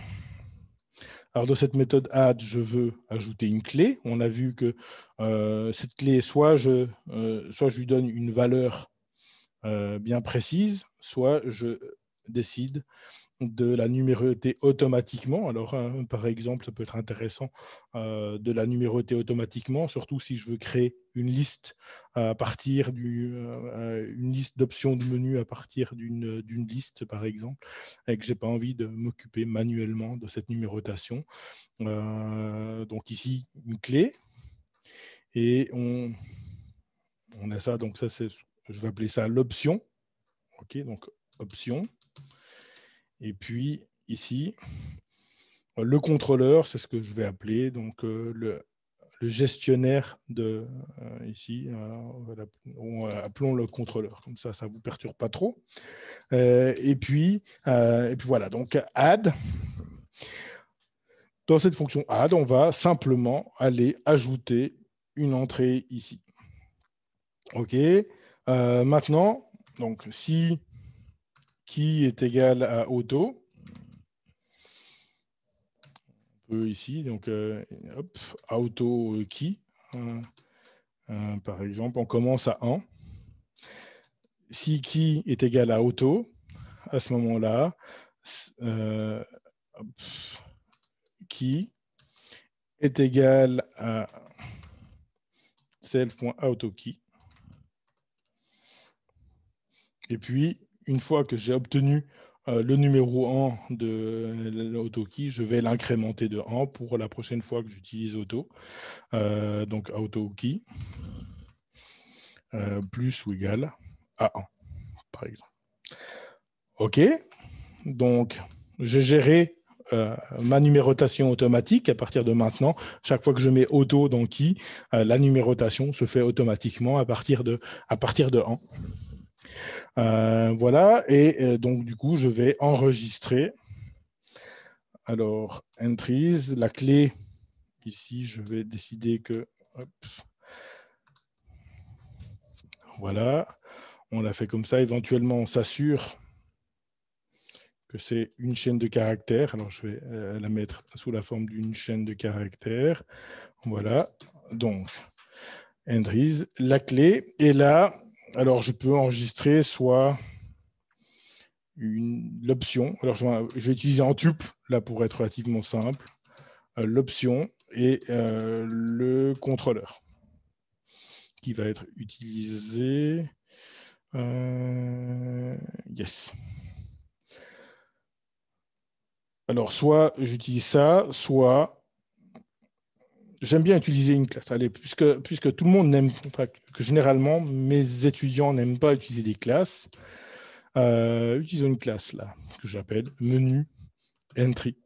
Speaker 1: Alors, dans cette méthode add, je veux ajouter une clé. On a vu que cette clé, soit je lui donne une valeur bien précise, soit je décide de la numéroter automatiquement. Alors, par exemple, ça peut être intéressant de la numéroter automatiquement, surtout si je veux créer une liste à partir une liste d'options de menu à partir d'une liste, par exemple, et que je n'ai pas envie de m'occuper manuellement de cette numérotation. Donc ici, une clé. Et on a ça, donc ça, je vais appeler ça l'option. OK, donc option. Et puis ici, le contrôleur, c'est ce que je vais appeler donc le gestionnaire de ici, appelons le contrôleur, comme ça ne vous perturbe pas trop. Et puis voilà, donc add. Dans cette fonction add, on va simplement aller ajouter une entrée ici. OK. Maintenant, donc si key est égal à auto, on peut ici, donc hop, auto key, par exemple, on commence à 1. Si key est égal à auto, à ce moment-là, key est égal à self.autokey. Et puis, une fois que j'ai obtenu le numéro 1 de l'autokey, je vais l'incrémenter de 1 pour la prochaine fois que j'utilise auto. Donc, autokey plus ou égal à 1, par exemple. OK. Donc, j'ai géré ma numérotation automatique. À partir de maintenant, chaque fois que je mets auto dans key, la numérotation se fait automatiquement à partir de 1. Voilà, et donc du coup, je vais enregistrer. Alors, entries, la clé, ici, je vais décider que... Hop, voilà, on l'a fait comme ça. Éventuellement, on s'assure que c'est une chaîne de caractères. Alors, je vais la mettre sous la forme d'une chaîne de caractères. Voilà, donc, entries, la clé. Et là, alors, je peux enregistrer soit l'option. Alors, je vais utiliser en tuple, là, pour être relativement simple. L'option et le contrôleur qui va être utilisé. Yes. Alors, soit j'utilise ça, soit j'aime bien utiliser une classe. Allez, puisque tout le monde n'aime, enfin, que généralement, mes étudiants n'aiment pas utiliser des classes, utilisons une classe là, que j'appelle menu entry.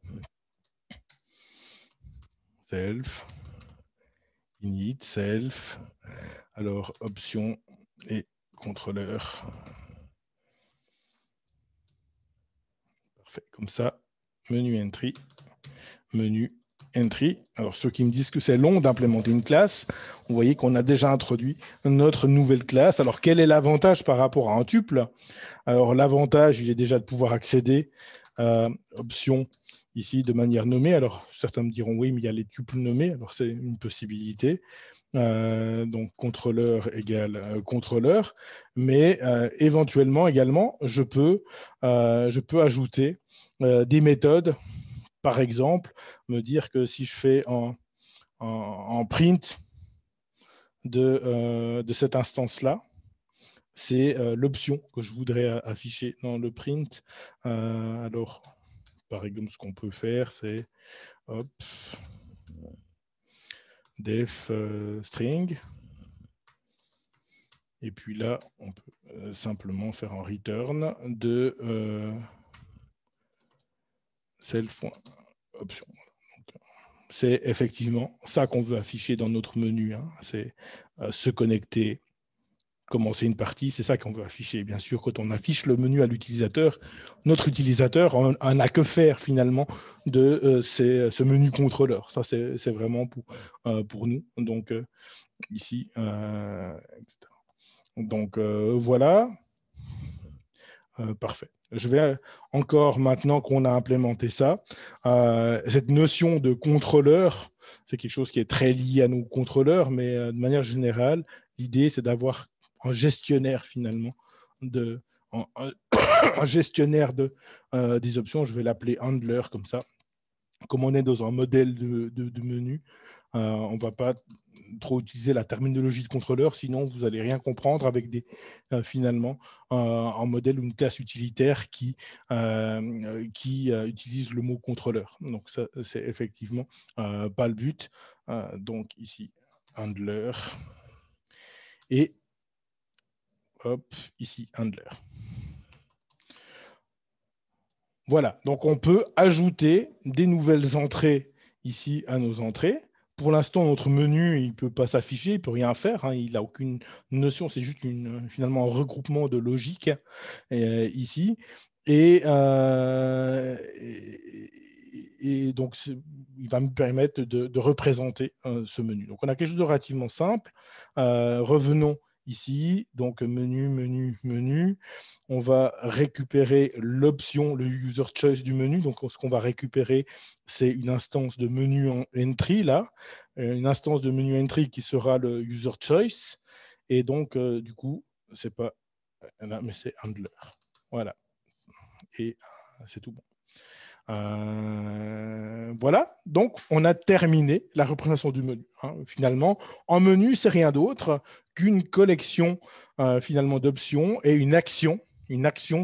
Speaker 1: Self, init, self, alors option et contrôleur. Parfait, comme ça, menu entry, menu entry. Alors, ceux qui me disent que c'est long d'implémenter une classe, vous voyez qu'on a déjà introduit notre nouvelle classe. Alors, quel est l'avantage par rapport à un tuple? Alors, l'avantage, il est déjà de pouvoir accéder à option ici de manière nommée. Alors, certains me diront, oui, mais il y a les tuples nommés. Alors, c'est une possibilité. Donc, contrôleur égale contrôleur. Mais éventuellement, également, je peux ajouter des méthodes. Par exemple, me dire que si je fais en print de cette instance-là, c'est l'option que je voudrais afficher dans le print. Alors, par exemple, ce qu'on peut faire, c'est hop, def string. Et puis là, on peut simplement faire un return de self.option. C'est effectivement ça qu'on veut afficher dans notre menu. Hein. C'est se connecter, commencer une partie, c'est ça qu'on veut afficher. Bien sûr, quand on affiche le menu à l'utilisateur, notre utilisateur n'a que faire finalement de ce menu contrôleur. Ça, c'est vraiment pour nous. Donc, ici, etc. Donc, voilà. Parfait. Je vais encore, maintenant qu'on a implémenté ça, cette notion de contrôleur, c'est quelque chose qui est très lié à nos contrôleurs, mais de manière générale, l'idée, c'est d'avoir un gestionnaire finalement, un gestionnaire des options. Je vais l'appeler handler comme ça. Comme on est dans un modèle de menu, on ne va pas trop utiliser la terminologie de contrôleur, sinon vous n'allez rien comprendre avec finalement un modèle ou une classe utilitaire qui utilise le mot contrôleur. Donc ça, c'est effectivement pas le but. Donc ici, handler. Et hop, ici, handler. Voilà, donc on peut ajouter des nouvelles entrées ici à nos entrées. Pour l'instant, notre menu, il ne peut pas s'afficher, il ne peut rien faire. Hein, il n'a aucune notion, c'est juste finalement un regroupement de logique ici. Et donc, il va me permettre de représenter ce menu. Donc, on a quelque chose de relativement simple. Revenons ici, donc menu, menu, menu. On va récupérer l'option, le user choice du menu. Donc, ce qu'on va récupérer, c'est une instance de menu en entry, là. Une instance de menu entry qui sera le user choice. Et donc, du coup, c'est pas là, mais c'est handler. Voilà. Et c'est tout bon. Voilà, donc on a terminé la représentation du menu. Hein. Finalement, en menu, c'est rien d'autre qu'une collection finalement d'options et une action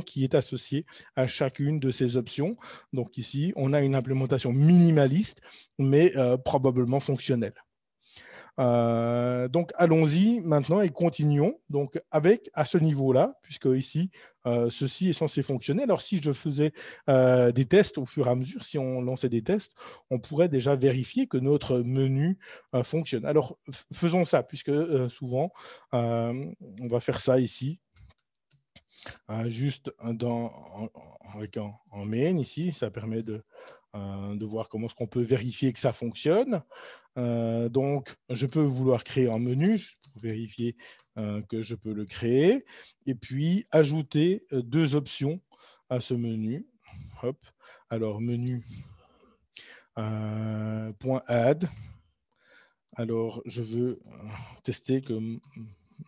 Speaker 1: qui est associée à chacune de ces options. Donc ici, on a une implémentation minimaliste, mais probablement fonctionnelle. Donc, allons-y maintenant et continuons donc avec à ce niveau-là, puisque ici, ceci est censé fonctionner. Alors, si je faisais des tests au fur et à mesure, si on lançait des tests, on pourrait déjà vérifier que notre menu fonctionne. Alors, faisons ça, puisque souvent, on va faire ça ici. Juste avec en main ici, ça permet de voir comment est-ce qu'on peut vérifier que ça fonctionne. Donc, je peux vouloir créer un menu pour vérifier que je peux le créer et puis ajouter deux options à ce menu. Hop. Alors, menu .add. Alors, je veux tester que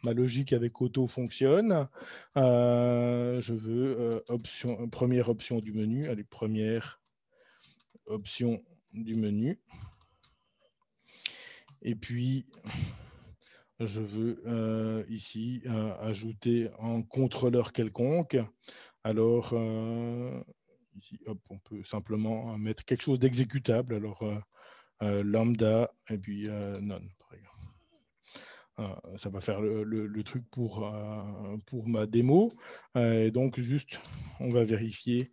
Speaker 1: ma logique avec auto fonctionne. Je veux première option du menu. Allez, première option du menu. Et puis, je veux ici ajouter un contrôleur quelconque. Alors, ici, hop, on peut simplement mettre quelque chose d'exécutable. Alors, lambda et puis none, par exemple. Ça va faire le truc pour ma démo. Et donc, juste, on va vérifier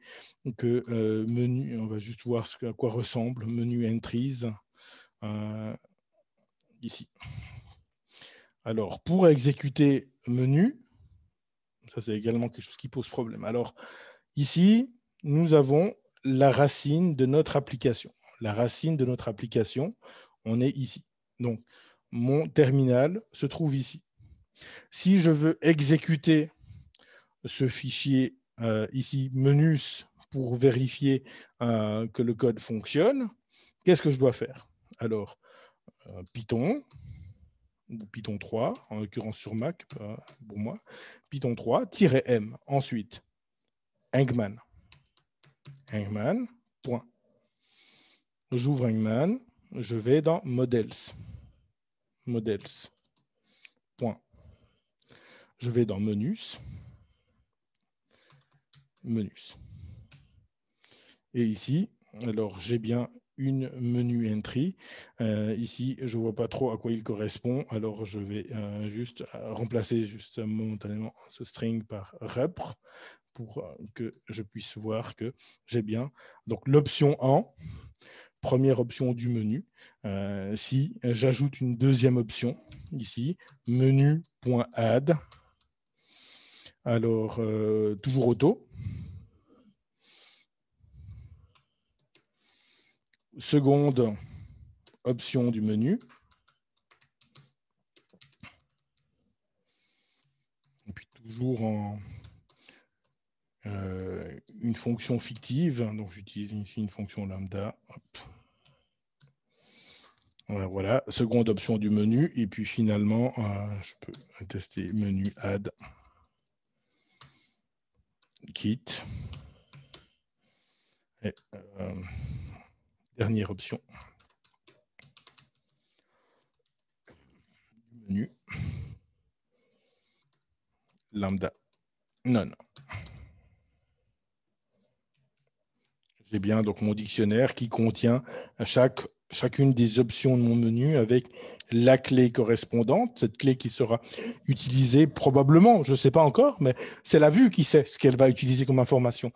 Speaker 1: que menu, on va juste voir à quoi ressemble menu entries ici. Alors, pour exécuter menu, ça c'est également quelque chose qui pose problème. Alors, ici, nous avons la racine de notre application. La racine de notre application, on est ici. Donc, mon terminal se trouve ici. Si je veux exécuter ce fichier ici, menus pour vérifier que le code fonctionne, qu'est-ce que je dois faire? Alors, Python, ou Python 3, en l'occurrence sur Mac, pour moi, Python 3, -m. Ensuite, Hangman. Hangman, point. J'ouvre Hangman, je vais dans Models. Models, point. Je vais dans Menus. Menus. Et ici, alors j'ai bien une menu entry. Ici, je ne vois pas trop à quoi il correspond. Alors, je vais juste remplacer juste momentanément ce string par repr pour que je puisse voir que j'ai bien donc l'option en, première option du menu. Si j'ajoute une deuxième option, ici, menu.add, alors toujours auto. Seconde option du menu. Et puis toujours en une fonction fictive. Donc j'utilise ici une fonction lambda. Hop. Voilà, seconde option du menu. Et puis finalement, je peux tester menu add, kit. Et dernière option. Menu. Lambda. Non. J'ai bien donc mon dictionnaire qui contient chacune des options de mon menu avec la clé correspondante, cette clé qui sera utilisée probablement, je ne sais pas encore, mais c'est la vue qui sait ce qu'elle va utiliser comme information.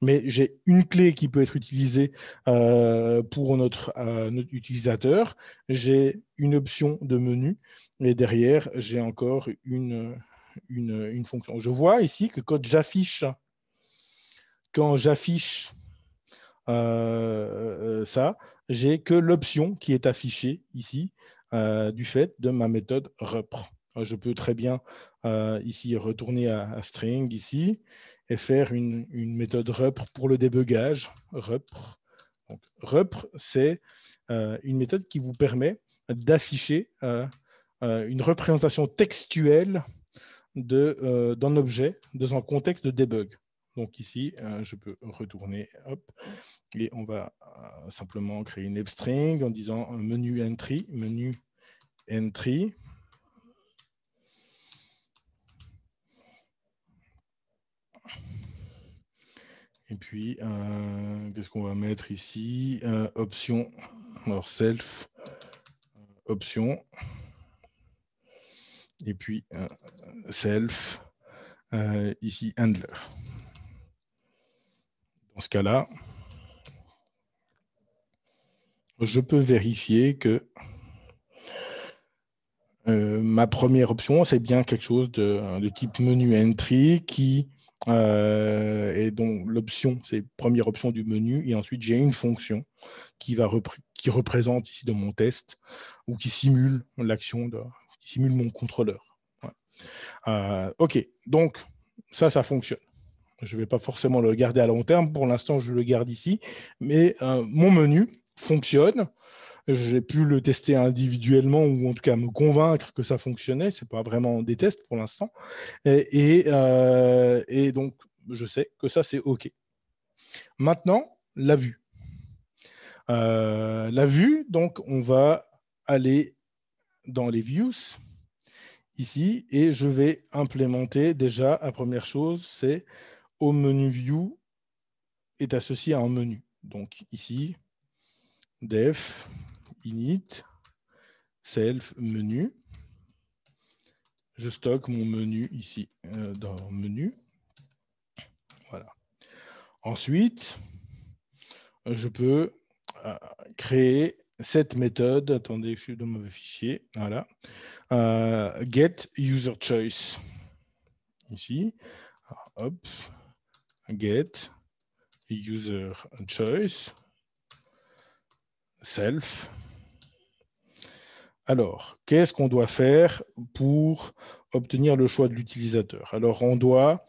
Speaker 1: Mais j'ai une clé qui peut être utilisée pour notre utilisateur, j'ai une option de menu, et derrière, j'ai encore une fonction. Je vois ici que quand j'affiche ça, j'ai que l'option qui est affichée ici du fait de ma méthode repr. Je peux très bien ici retourner à string ici et faire une méthode repr pour le débugage. Repr. Donc, repr, c'est une méthode qui vous permet d'afficher une représentation textuelle d'un objet dans un contexte de debug. Donc ici, je peux retourner, hop, et on va simplement créer une string en disant menu entry. Et puis, qu'est-ce qu'on va mettre ici? Option, alors self, option, et puis self, ici handler. Dans ce cas-là, je peux vérifier que ma première option, c'est bien quelque chose de type menu entry qui est donc l'option, c'est première option du menu, et ensuite j'ai une fonction qui représente ici dans mon test ou qui simule l'action, qui simule mon contrôleur. Ouais. OK, donc ça fonctionne. Je ne vais pas forcément le garder à long terme. Pour l'instant, je le garde ici, mais mon menu fonctionne. J'ai pu le tester individuellement ou en tout cas me convaincre que ça fonctionnait. Ce n'est pas vraiment des tests pour l'instant. Et donc, je sais que ça, c'est OK. Maintenant, la vue. La vue, donc, on va aller dans les views ici et je vais implémenter déjà, la première chose, c'est au menu view est associé à un menu. Donc ici, def, init, self, menu. Je stocke mon menu ici dans menu. Voilà. Ensuite, je peux créer cette méthode. Attendez, je suis dans mon fichier. Voilà. Get user choice. Ici. Alors, hop. Get user choice. Self. Alors, qu'est-ce qu'on doit faire pour obtenir le choix de l'utilisateur? Alors, on doit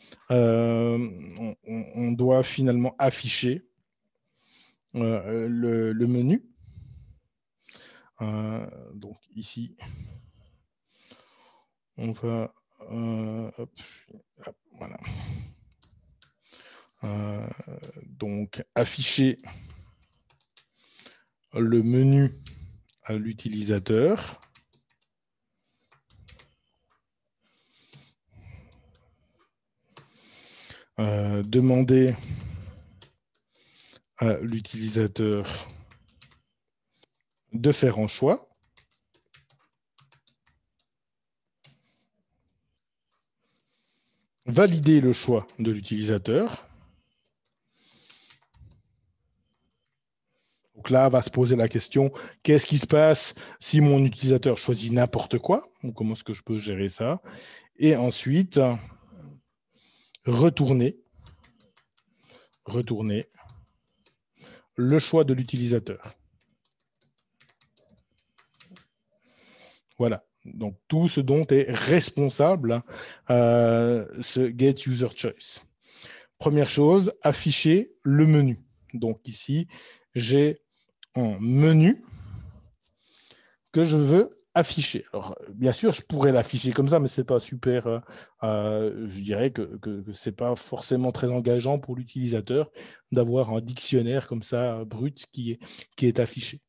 Speaker 1: finalement afficher le menu. Donc, ici, on va... voilà. Donc, afficher le menu à l'utilisateur. Demander à l'utilisateur de faire un choix. Valider le choix de l'utilisateur. Donc là, va se poser la question, qu'est-ce qui se passe si mon utilisateur choisit n'importe quoi? Ou comment est-ce que je peux gérer ça? Et ensuite, retourner le choix de l'utilisateur. Voilà. Donc, tout ce dont est responsable ce getUserChoice. Première chose, afficher le menu. Donc ici, j'ai un menu que je veux afficher. Alors, bien sûr, je pourrais l'afficher comme ça, mais ce n'est pas super. Je dirais que ce n'est pas forcément très engageant pour l'utilisateur d'avoir un dictionnaire comme ça, brut, qui est affiché.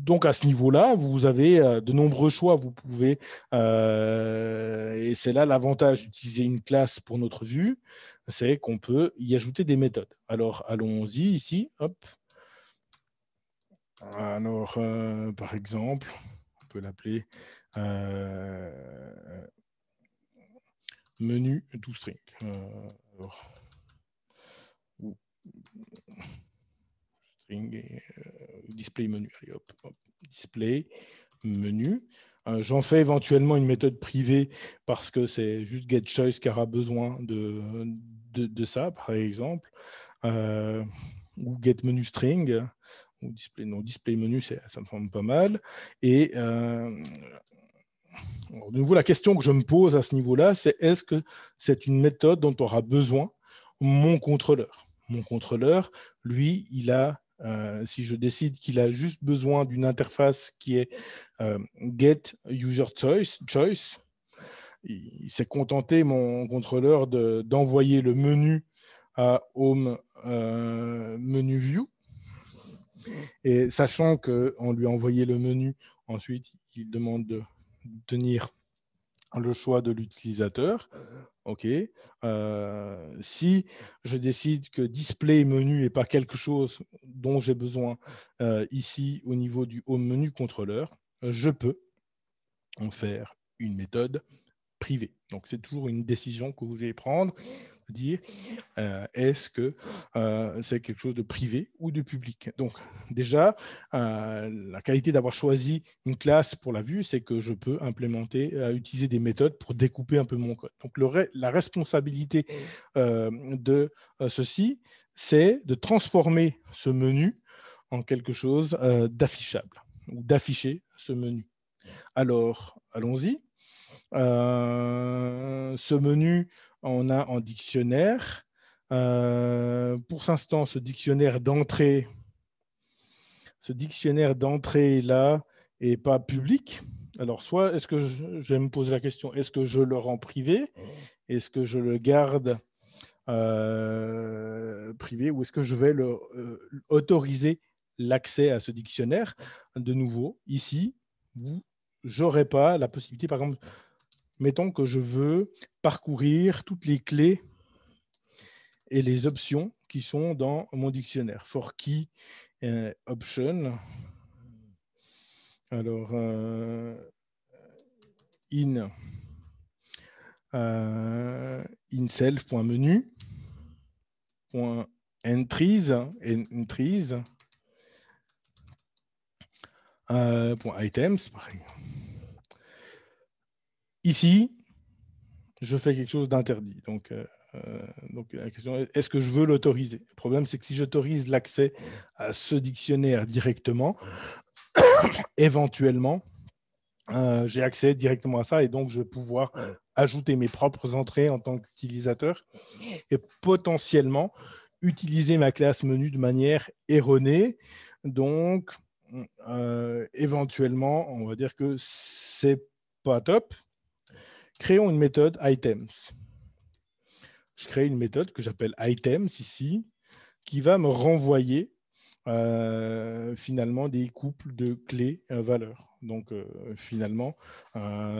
Speaker 1: Donc, à ce niveau-là, vous avez de nombreux choix. Vous pouvez, et c'est là l'avantage d'utiliser une classe pour notre vue, c'est qu'on peut y ajouter des méthodes. Alors, allons-y ici. Hop. Alors, par exemple, on peut l'appeler menu toString. Ou string et display menu. Allez, hop, display menu. J'en fais éventuellement une méthode privée parce que c'est juste getChoice qui aura besoin de ça, par exemple. Ou getMenuString. Ou display menu, ça me semble pas mal. Et de nouveau, la question que je me pose à ce niveau-là, c'est est-ce que c'est une méthode dont aura besoin mon contrôleur? Mon contrôleur, lui, il a, si je décide qu'il a juste besoin d'une interface qui est getUserChoice, il s'est contenté, mon contrôleur, d'envoyer le menu à home menu view. Et sachant qu'on lui a envoyé le menu, ensuite, il demande de tenir le choix de l'utilisateur. OK. Si je décide que display menu n'est pas quelque chose dont j'ai besoin ici au niveau du home menu contrôleur, je peux en faire une méthode privée. Donc, c'est toujours une décision que vous allez prendre, dire est-ce que c'est quelque chose de privé ou de public. Donc, déjà, la qualité d'avoir choisi une classe pour la vue, c'est que je peux implémenter, utiliser des méthodes pour découper un peu mon code. Donc, la responsabilité de ceci, c'est de transformer ce menu en quelque chose d'affichable ou d'afficher ce menu. Alors, allons-y. Ce menu, on a en dictionnaire. Pour l'instant, ce dictionnaire d'entrée là n'est pas public. Alors, soit est-ce que je vais me poser la question, est-ce que je le rends privé? Est-ce que je le garde privé ou est-ce que je vais autoriser l'accès à ce dictionnaire? De nouveau, ici, je n'aurai pas la possibilité, par exemple, mettons que je veux parcourir toutes les clés et les options qui sont dans mon dictionnaire. For key option. Alors, in self.menu, .entries, .items, pareil. Ici, je fais quelque chose d'interdit. Donc, la question est, est-ce que je veux l'autoriser? Le problème, c'est que si j'autorise l'accès à ce dictionnaire directement, éventuellement, j'ai accès directement à ça et donc je vais pouvoir ajouter mes propres entrées en tant qu'utilisateur et potentiellement utiliser ma classe menu de manière erronée. Donc, éventuellement, on va dire que c'est pas top. Créons une méthode items. Je crée une méthode que j'appelle items ici, qui va me renvoyer finalement des couples de clés valeurs. Donc, finalement,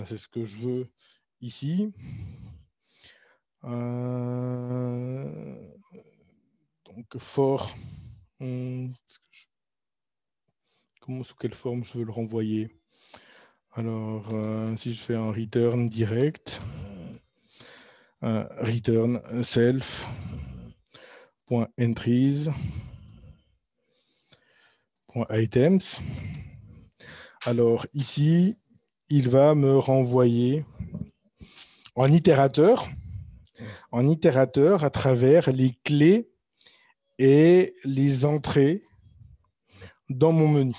Speaker 1: c'est ce que je veux ici. Donc, for, sous quelle forme je veux le renvoyer? Alors, si je fais un return direct, return self.entries.items. Alors, ici, il va me renvoyer en itérateur à travers les clés et les entrées dans mon menu.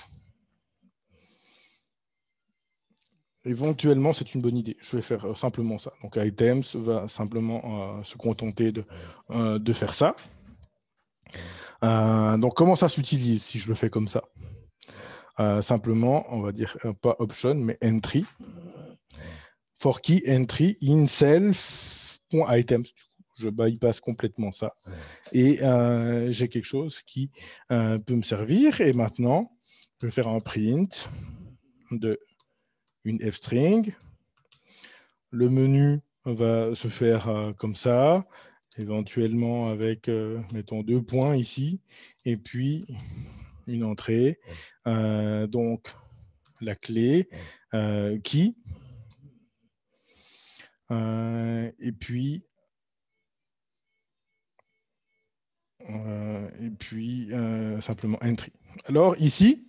Speaker 1: Éventuellement, c'est une bonne idée. Je vais faire simplement ça. Donc, items va simplement se contenter de faire ça. Donc, comment ça s'utilise si je le fais comme ça? Simplement, on va dire pas option, mais entry. For key entry in self.items. Je bypass complètement ça. Et j'ai quelque chose qui peut me servir. Et maintenant, je vais faire un print de une f-string. Le menu va se faire comme ça, éventuellement avec, mettons, 2 points ici, et puis une entrée. Donc, la clé qui, et puis simplement entry. Alors ici,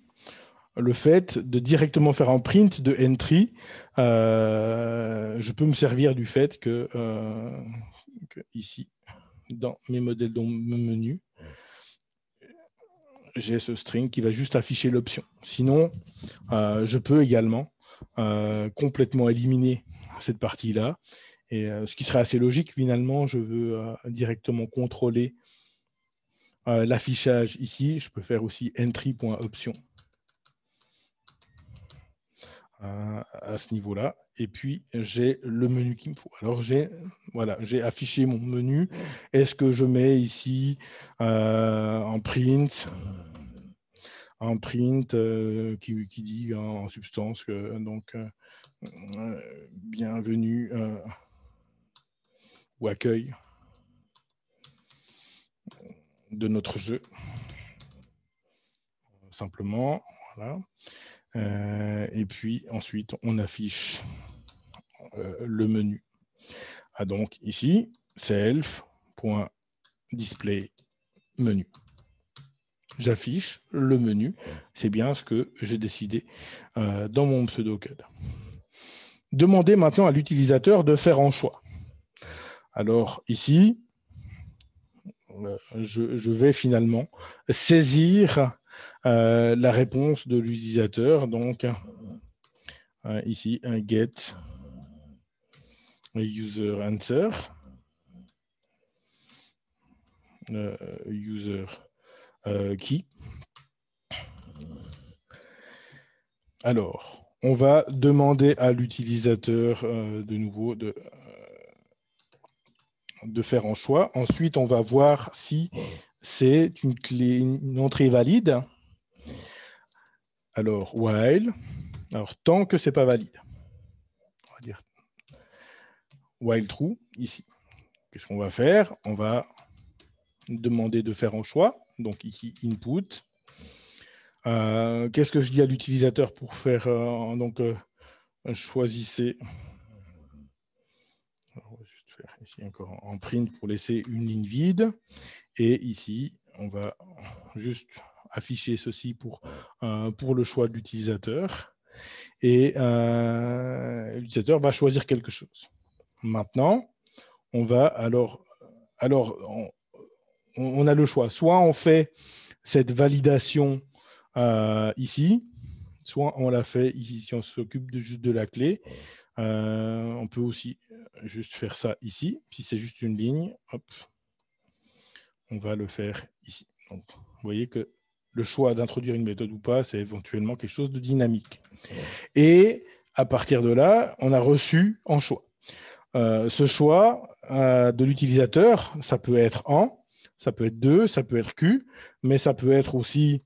Speaker 1: le fait de directement faire un print de entry, je peux me servir du fait que ici, dans mes modèles, dans mon menu, j'ai ce string qui va juste afficher l'option. Sinon, je peux également complètement éliminer cette partie-là. Et ce qui serait assez logique, finalement, je veux directement contrôler l'affichage ici. Je peux faire aussi entry.option à ce niveau-là. Et puis, j'ai le menu qu'il me faut. Alors, j'ai affiché mon menu. Est-ce que je mets ici en print qui dit en substance que donc bienvenue ou accueil de notre jeu. Simplement, voilà. Et puis ensuite, on affiche le menu. Donc ici, self.display menu. J'affiche le menu. C'est bien ce que j'ai décidé dans mon pseudocode. Demandez maintenant à l'utilisateur de faire un choix. Alors ici, je vais finalement saisir la réponse de l'utilisateur. Donc ici, un get user answer. User key. Alors, on va demander à l'utilisateur de nouveau de faire un choix. Ensuite, on va voir si c'est une entrée valide. Alors, while. Alors, tant que ce n'est pas valide. On va dire while true, ici. Qu'est-ce qu'on va faire? On va demander de faire un choix. Donc, ici, input. Qu'est-ce que je dis à l'utilisateur pour faire choisissez. Alors, on va juste faire ici encore en print pour laisser une ligne vide. Et ici, on va juste afficher ceci pour le choix de l'utilisateur. Et l'utilisateur va choisir quelque chose. Maintenant, on va on a le choix. Soit on fait cette validation ici, soit on l'a fait ici, si on s'occupe juste de la clé. On peut aussi juste faire ça ici. Si c'est juste une ligne, hop, on va le faire ici. Donc, vous voyez que le choix d'introduire une méthode ou pas, c'est éventuellement quelque chose de dynamique. Et à partir de là, on a reçu en choix. Ce choix de l'utilisateur, ça peut être en, ça peut être de, ça peut être Q, mais ça peut être aussi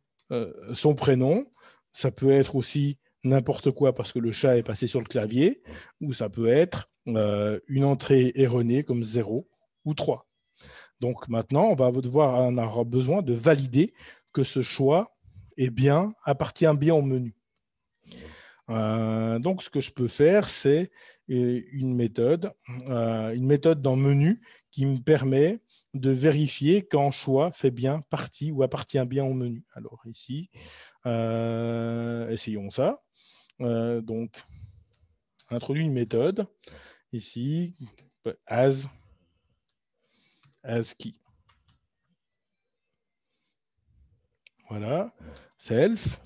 Speaker 1: son prénom, ça peut être aussi n'importe quoi parce que le chat est passé sur le clavier, ou ça peut être une entrée erronée comme 0 ou 3. Donc maintenant, on aura besoin de valider que ce choix appartient bien au menu. Donc, ce que je peux faire, c'est une méthode dans menu qui me permet de vérifier quand choix fait bien partie ou appartient bien au menu. Alors ici, essayons ça. Donc, introduit une méthode ici, as key. Voilà, self.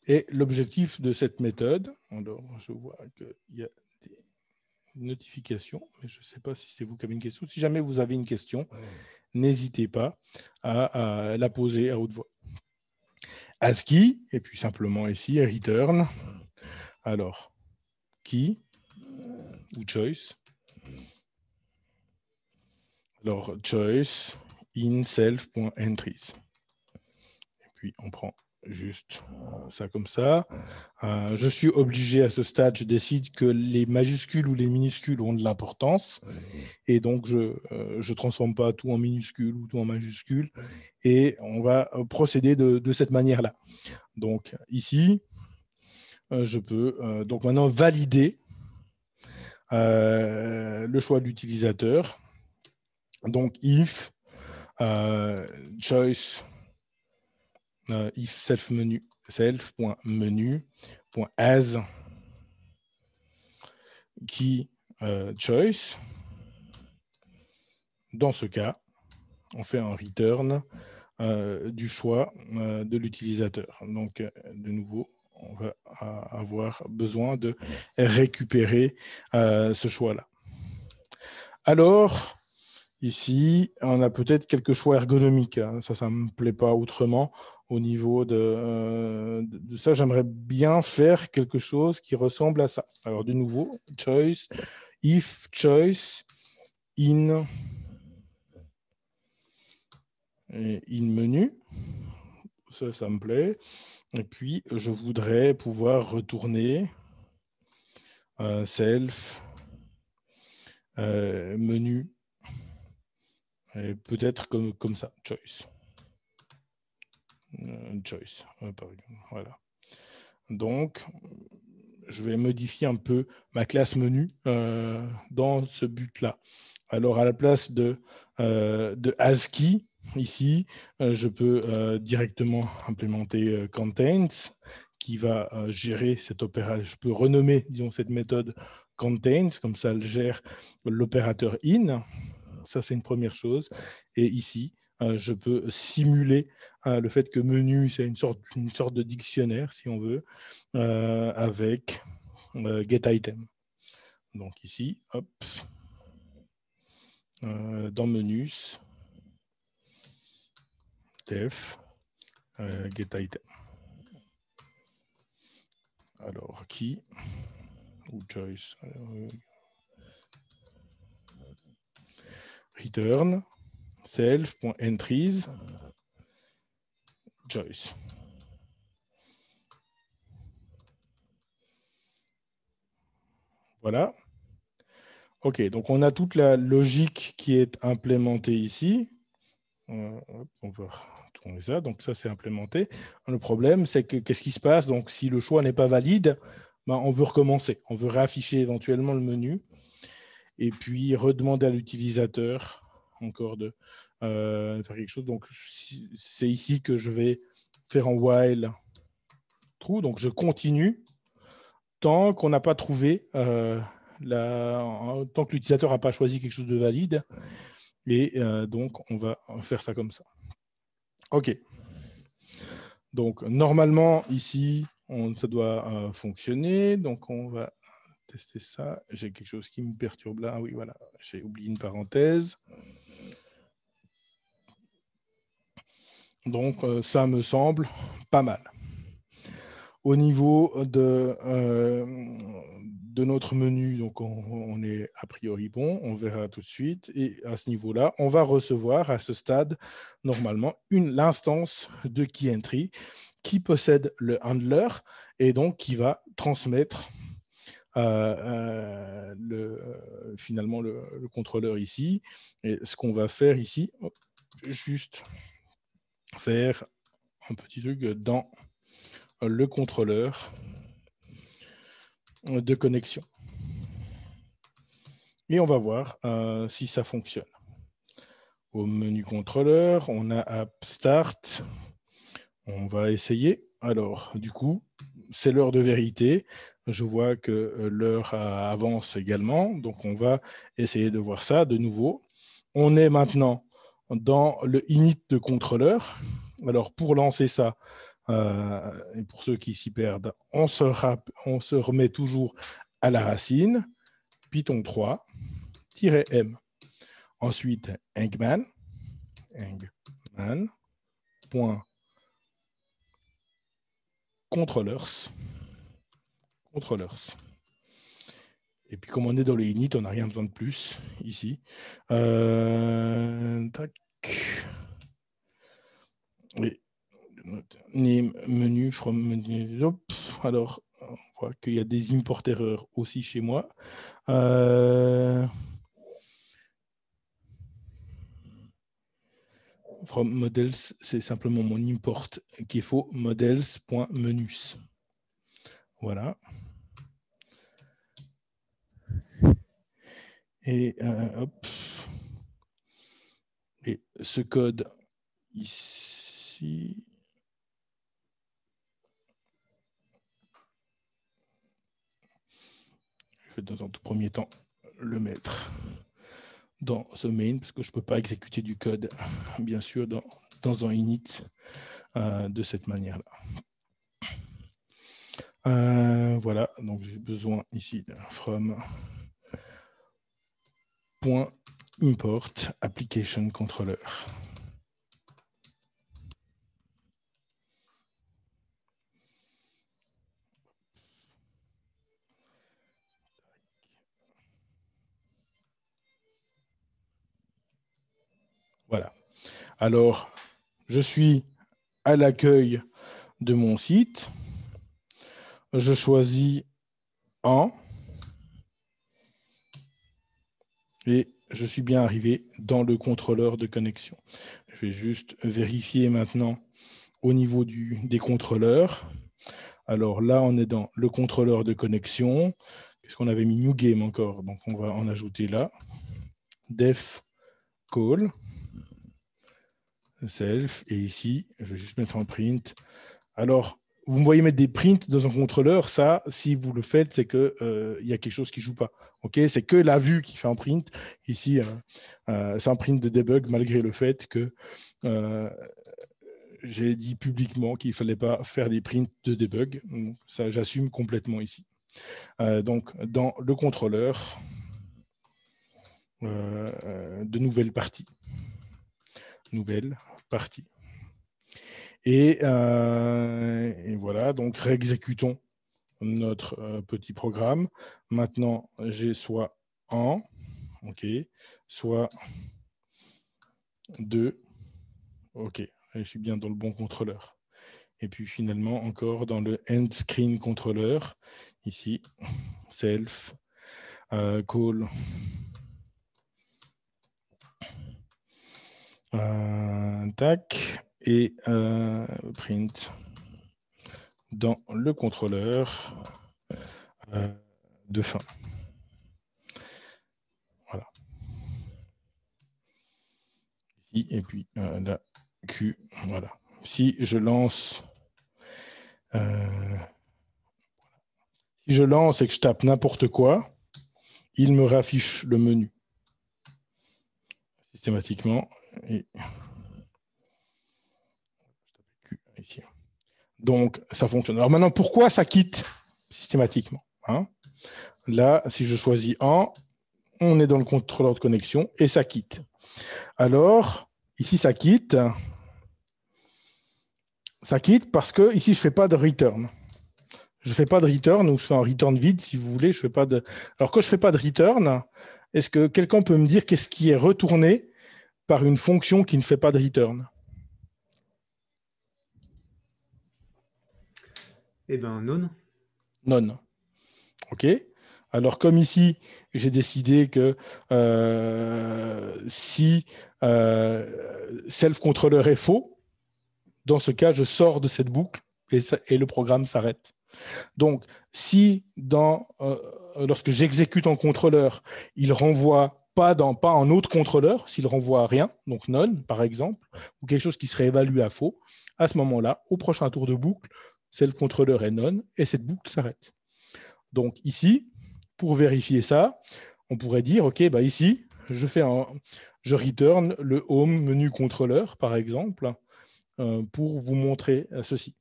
Speaker 1: Et l'objectif de cette méthode, alors je vois qu'il y a des notifications, mais je ne sais pas si c'est vous qui avez une question. Si jamais vous avez une question, n'hésitez pas à la poser à haute voix. ASCII, et puis simplement ici, return. Alors, key ou choice. Alors, choice in self.entries. Et puis, on prend juste ça comme ça. Je suis obligé à ce stade, je décide que les majuscules ou les minuscules ont de l'importance. Et donc, je ne transforme pas tout en minuscules ou tout en majuscules. Et on va procéder de cette manière-là. Donc, ici, je peux donc maintenant valider le choix de l'utilisateur. Donc, if choice if self.menu self.menu.as key choice. Dans ce cas, on fait un return du choix de l'utilisateur. Donc, de nouveau, on va avoir besoin de récupérer ce choix-là. Alors, ici, on a peut-être quelques choix ergonomiques. Hein. Ça ne me plaît pas autrement. Au niveau de ça, j'aimerais bien faire quelque chose qui ressemble à ça. Alors, de nouveau, choice, if choice, in menu. Ça me plaît. Et puis, je voudrais pouvoir retourner self, menu, peut-être comme ça, choice. Choice, par exemple. Voilà. Donc, je vais modifier un peu ma classe menu dans ce but-là. Alors, à la place de ASCII, ici, je peux directement implémenter contains, qui va gérer cette opération. Je peux renommer, disons, cette méthode contains, comme ça, elle gère l'opérateur in. Ça, c'est une première chose. Et ici, je peux simuler le fait que menu, c'est une sorte de dictionnaire, si on veut, avec getItem. Donc ici, hop, dans menus, def, getItem. Alors, key ou choice, return, self.entries, choice. Voilà. OK, donc on a toute la logique qui est implémentée ici. On va tourner ça. Donc ça, c'est implémenté. Le problème, c'est que qu'est-ce qui se passe? Donc, si le choix n'est pas valide, ben, on veut recommencer. On veut réafficher éventuellement le menu et puis redemander à l'utilisateur encore de faire quelque chose. Donc, c'est ici que je vais faire un while true. Donc, je continue tant qu'on n'a pas trouvé, tant que l'utilisateur n'a pas choisi quelque chose de valide. Et donc, on va faire ça comme ça. OK. Donc, normalement, ici, ça doit fonctionner. Donc, on va tester ça. J'ai quelque chose qui me perturbe là. Ah oui, voilà, j'ai oublié une parenthèse. Donc, ça me semble pas mal. Au niveau de notre menu, donc on est a priori bon, on verra tout de suite. Et à ce niveau-là, on va recevoir à ce stade, normalement, l'instance de KeyEntry qui possède le handler et donc qui va transmettre finalement le contrôleur ici. Et ce qu'on va faire ici, juste faire un petit truc dans le contrôleur de connexion. Et on va voir si ça fonctionne. Au menu contrôleur, on a App Start. On va essayer. Alors, du coup, c'est l'heure de vérité. Je vois que l'heure avance également. Donc, on va essayer de voir ça de nouveau. On est maintenant dans le init de contrôleur. Alors, pour lancer ça, et pour ceux qui s'y perdent, on se remet toujours à la racine, Python 3, -m. Ensuite, Hangman, controllers. Et puis, comme on est dans le init, on n'a rien besoin de plus ici. Tac. Et name menu from menu. Hop. Alors, on voit qu'il y a des import erreurs aussi chez moi. From models, c'est simplement mon import qui est faux. Models.menus. Voilà. Et hop. Et ce code ici. Je vais dans un tout premier temps le mettre dans ce main, parce que je ne peux pas exécuter du code, bien sûr, dans un init de cette manière-là. Voilà, donc j'ai besoin ici de from .import application controller. Voilà. Alors, je suis à l'accueil de mon site. Je choisis en et je suis bien arrivé dans le contrôleur de connexion. Je vais juste vérifier maintenant au niveau des contrôleurs. Alors là, on est dans le contrôleur de connexion. Qu'est-ce qu'on avait mis? New Game encore. Donc, on va en ajouter là. Def call. Self. Et ici, je vais juste mettre en print. Alors, vous me voyez mettre des prints dans un contrôleur. Ça, si vous le faites, c'est qu'il y a quelque chose qui ne joue pas. Okay, c'est que la vue qui fait un print. Ici, c'est un print de debug, malgré le fait que j'ai dit publiquement qu'il ne fallait pas faire des prints de debug. Donc, ça, j'assume complètement ici. Donc, dans le contrôleur de nouvelle partie. Nouvelle partie. Et voilà, donc réexécutons notre petit programme. Maintenant, j'ai soit en, OK, soit 2, OK. Et je suis bien dans le bon contrôleur. Et puis finalement, encore dans le end screen controller, ici, self, call, tac, et print dans le contrôleur de fin. Voilà. Ici, et puis la Q, voilà. Si je lance et que je tape n'importe quoi, il me raffiche le menu systématiquement. Et ici. Donc, ça fonctionne. Alors maintenant, pourquoi ça quitte systématiquement, hein? Là, si je choisis 1, on est dans le contrôleur de connexion et ça quitte. Alors, ici, ça quitte. Ça quitte parce que ici, je ne fais pas de return. Je ne fais pas de return ou je fais un return vide, si vous voulez. Je fais pas de... Alors, quand je ne fais pas de return, est-ce que quelqu'un peut me dire qu'est-ce qui est retourné par une fonction qui ne fait pas de return?
Speaker 3: Eh bien, non.
Speaker 1: None. OK. Alors, comme ici, j'ai décidé que si self-controller est faux, dans ce cas, je sors de cette boucle et le programme s'arrête. Donc, si lorsque j'exécute en contrôleur, il renvoie pas un autre contrôleur, s'il renvoie rien, donc none par exemple, ou quelque chose qui serait évalué à faux, à ce moment-là, au prochain tour de boucle, c'est le contrôleur est none et cette boucle s'arrête. Donc ici, pour vérifier ça, on pourrait dire, OK, bah ici, je return le home menu contrôleur, par exemple, pour vous montrer ceci.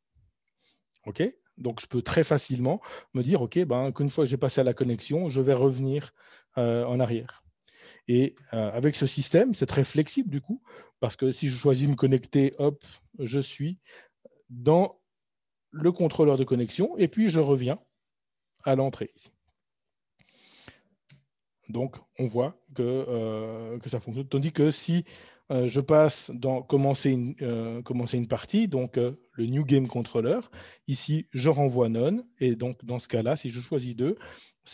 Speaker 1: OK? Donc, je peux très facilement me dire, OK, ben, qu'une fois que j'ai passé à la connexion, je vais revenir en arrière. Et avec ce système, c'est très flexible du coup, parce que si je choisis de me connecter, hop, je suis dans le contrôleur de connexion et puis je reviens à l'entrée. Donc, on voit que ça fonctionne. Tandis que si je passe dans commencer une partie, donc le New Game Controller, ici, je renvoie none. Et donc, dans ce cas-là, si je choisis 2,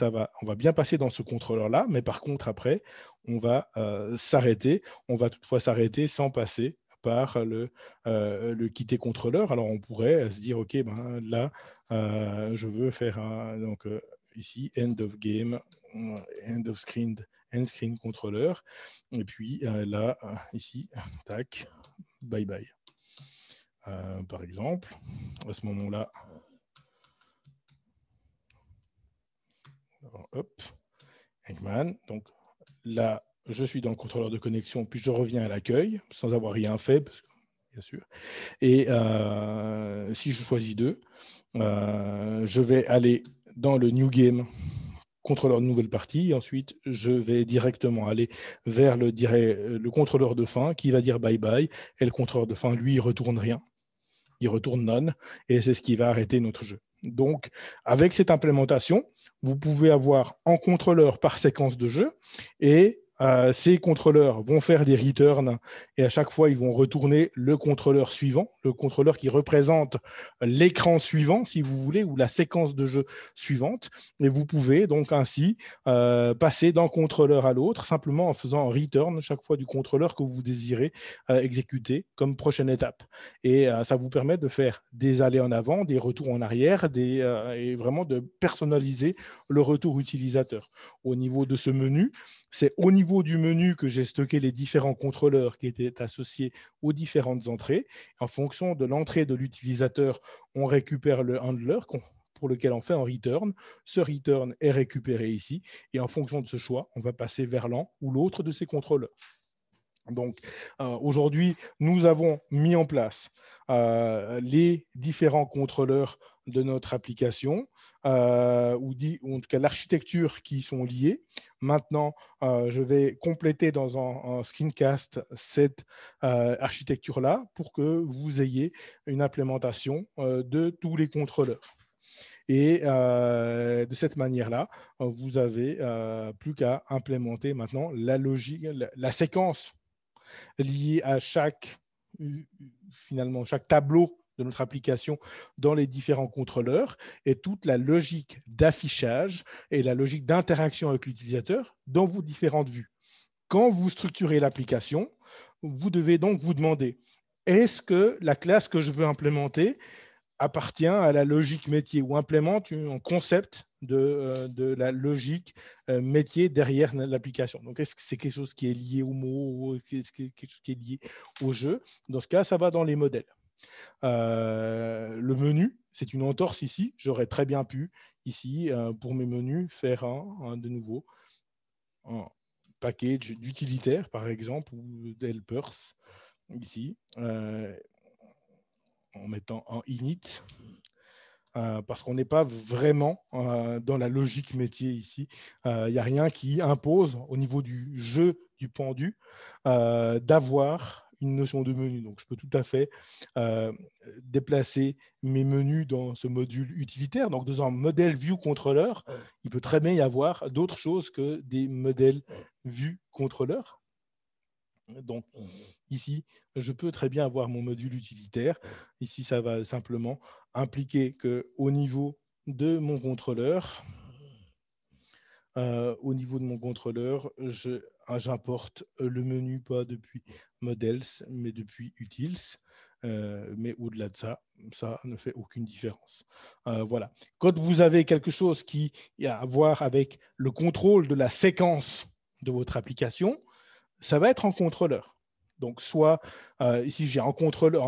Speaker 1: on va bien passer dans ce contrôleur-là. Mais par contre, après, on va s'arrêter. On va toutefois s'arrêter sans passer par le quitter contrôleur. Alors, on pourrait se dire, OK, ben, là, je veux faire donc, ici, end of game, end of screen, end screen controller. Et puis là, ici, tac, bye bye. Par exemple, à ce moment-là, hop, Eggman. Donc là, je suis dans le contrôleur de connexion, puis je reviens à l'accueil sans avoir rien fait, parce que, bien sûr. Et si je choisis 2, je vais aller dans le New Game contrôleur de nouvelle partie. Ensuite, je vais directement aller vers le contrôleur de fin qui va dire bye bye. Et le contrôleur de fin, lui, il retourne rien. Il retourne none. Et c'est ce qui va arrêter notre jeu. Donc, avec cette implémentation, vous pouvez avoir un contrôleur par séquence de jeu et ces contrôleurs vont faire des returns et à chaque fois, ils vont retourner le contrôleur suivant, le contrôleur qui représente l'écran suivant, si vous voulez, ou la séquence de jeu suivante. Et vous pouvez donc ainsi passer d'un contrôleur à l'autre simplement en faisant un return chaque fois du contrôleur que vous désirez exécuter comme prochaine étape. Et ça vous permet de faire des allées en avant, des retours en arrière et vraiment de personnaliser le retour utilisateur. Au niveau de ce menu, c'est au niveau du menu que j'ai stocké les différents contrôleurs qui étaient associés aux différentes entrées. En fonction de l'entrée de l'utilisateur, on récupère le handler pour lequel on fait un return. Ce return est récupéré ici et en fonction de ce choix, on va passer vers l'un ou l'autre de ces contrôleurs. Donc, aujourd'hui, nous avons mis en place les différents contrôleurs de notre application, ou en tout cas l'architecture qui sont liées. Maintenant, je vais compléter dans un screencast cette architecture-là pour que vous ayez une implémentation de tous les contrôleurs. Et de cette manière-là, vous avez plus qu'à implémenter maintenant la logique, la séquence lié à chaque tableau de notre application dans les différents contrôleurs et toute la logique d'affichage et la logique d'interaction avec l'utilisateur dans vos différentes vues. Quand vous structurez l'application, vous devez donc vous demander, est-ce que la classe que je veux implémenter appartient à la logique métier ou implémente un concept de la logique métier derrière l'application. Donc, est-ce que c'est quelque chose qui est lié au mot, est-ce que c'est quelque chose qui est lié au jeu? Dans ce cas, ça va dans les modèles. Le menu, c'est une entorse ici. J'aurais très bien pu, ici, pour mes menus, faire de nouveau un package d'utilitaires, par exemple, ou d'helpers, ici. en mettant en init, parce qu'on n'est pas vraiment dans la logique métier ici. Il n'y a rien qui impose au niveau du jeu du pendu d'avoir une notion de menu. Donc, je peux tout à fait déplacer mes menus dans ce module utilitaire. Donc, dans un modèle view controller, il peut très bien y avoir d'autres choses que des modèles view controller. Donc, ici, je peux très bien avoir mon module utilitaire. Ici, ça va simplement impliquer qu'au niveau de mon contrôleur, j'importe le menu pas depuis models, mais depuis utils. Mais au-delà de ça, ça ne fait aucune différence. Voilà. Quand vous avez quelque chose qui a à voir avec le contrôle de la séquence de votre application, ça va être en contrôleur. Donc, soit ici, j'ai un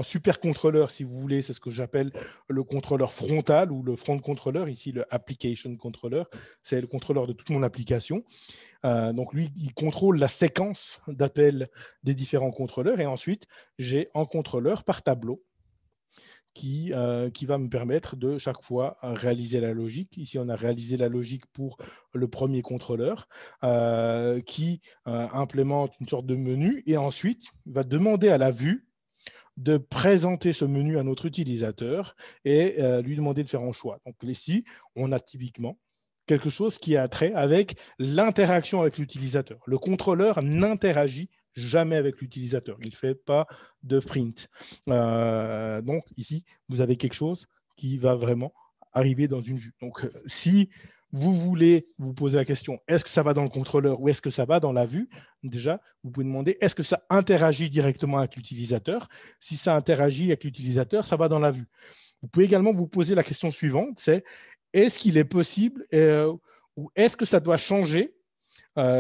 Speaker 1: super contrôleur, si vous voulez, c'est ce que j'appelle le contrôleur frontal ou le front controller. Ici, le application controller, c'est le contrôleur de toute mon application. Donc, lui, il contrôle la séquence d'appels des différents contrôleurs. Et ensuite, j'ai un contrôleur par tableau qui va me permettre de chaque fois réaliser la logique. Ici, on a réalisé la logique pour le premier contrôleur qui implémente une sorte de menu et ensuite va demander à la vue de présenter ce menu à notre utilisateur et lui demander de faire un choix. Donc ici, on a typiquement quelque chose qui a trait avec l'interaction avec l'utilisateur. Le contrôleur n'interagit jamais avec l'utilisateur. Il ne fait pas de print. Donc ici, vous avez quelque chose qui va vraiment arriver dans une vue. Donc si vous voulez vous poser la question, est-ce que ça va dans le contrôleur ou est-ce que ça va dans la vue? Déjà, vous pouvez demander, est-ce que ça interagit directement avec l'utilisateur? Si ça interagit avec l'utilisateur, ça va dans la vue. Vous pouvez également vous poser la question suivante, c'est est-ce qu'il est possible ou est-ce que ça doit changer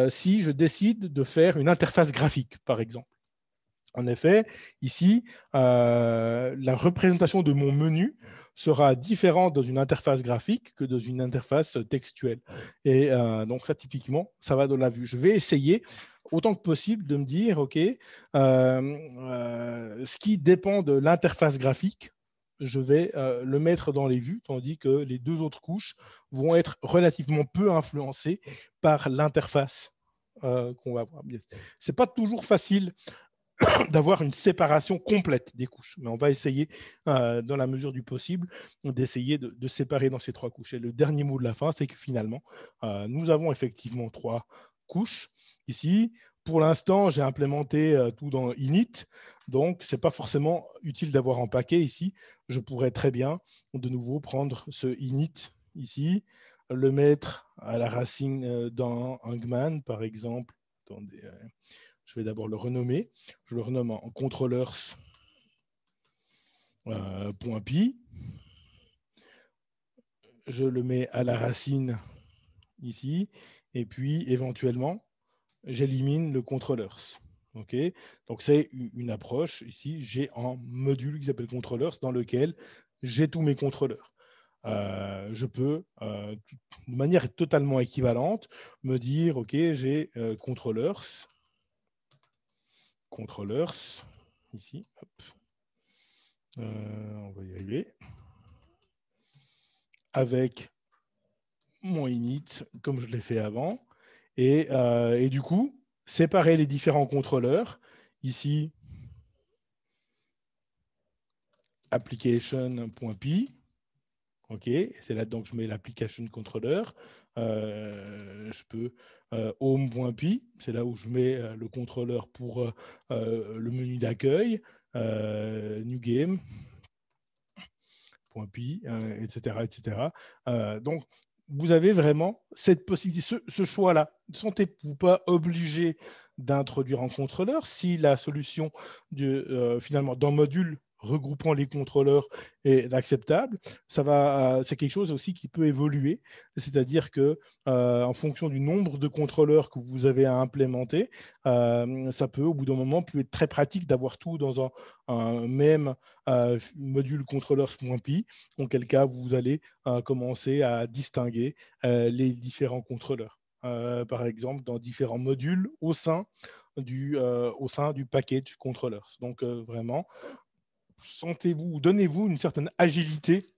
Speaker 1: si je décide de faire une interface graphique, par exemple? En effet, ici, la représentation de mon menu sera différente dans une interface graphique que dans une interface textuelle. Et donc, ça, typiquement, ça va dans la vue. Je vais essayer autant que possible de me dire, OK, ce qui dépend de l'interface graphique, je vais le mettre dans les vues, tandis que les deux autres couches vont être relativement peu influencées par l'interface qu'on va avoir. Ce n'est pas toujours facile d'avoir une séparation complète des couches. Mais on va essayer, dans la mesure du possible, d'essayer de séparer dans ces trois couches. Et le dernier mot de la fin, c'est que finalement, nous avons effectivement trois couches. Ici, pour l'instant, j'ai implémenté tout dans init, donc ce n'est pas forcément utile d'avoir un paquet ici. Je pourrais très bien, de nouveau, prendre ce init ici, le mettre à la racine dans Hangman, par exemple. Attendez, je vais d'abord le renommer. Je le renomme en controllers.py. Je le mets à la racine ici. Et puis, éventuellement, j'élimine le controllers. Okay, donc, c'est une approche. Ici, j'ai un module qui s'appelle controllers dans lequel j'ai tous mes contrôleurs. Je peux, de manière totalement équivalente, me dire, OK, j'ai controllers, ici, hop. On va y arriver. Avec mon init, comme je l'ai fait avant. Et du coup, séparer les différents contrôleurs. Ici, application.py. OK, c'est là-dedans que je mets l'application controller. Je peux home.py, c'est là où je mets le contrôleur pour le menu d'accueil, new game. .py, etc. etc. Donc, vous avez vraiment cette possibilité, ce choix-là. Ne sentez-vous pas obligé d'introduire un contrôleur si la solution finalement d'un module regroupant les contrôleurs est acceptable. C'est quelque chose aussi qui peut évoluer, c'est-à-dire que en fonction du nombre de contrôleurs que vous avez à implémenter, ça peut au bout d'un moment plus être très pratique d'avoir tout dans un même module controllers.py, auquel cas vous allez commencer à distinguer les différents contrôleurs. Par exemple, dans différents modules au sein du package controllers. Donc, vraiment, sentez-vous, donnez-vous une certaine agilité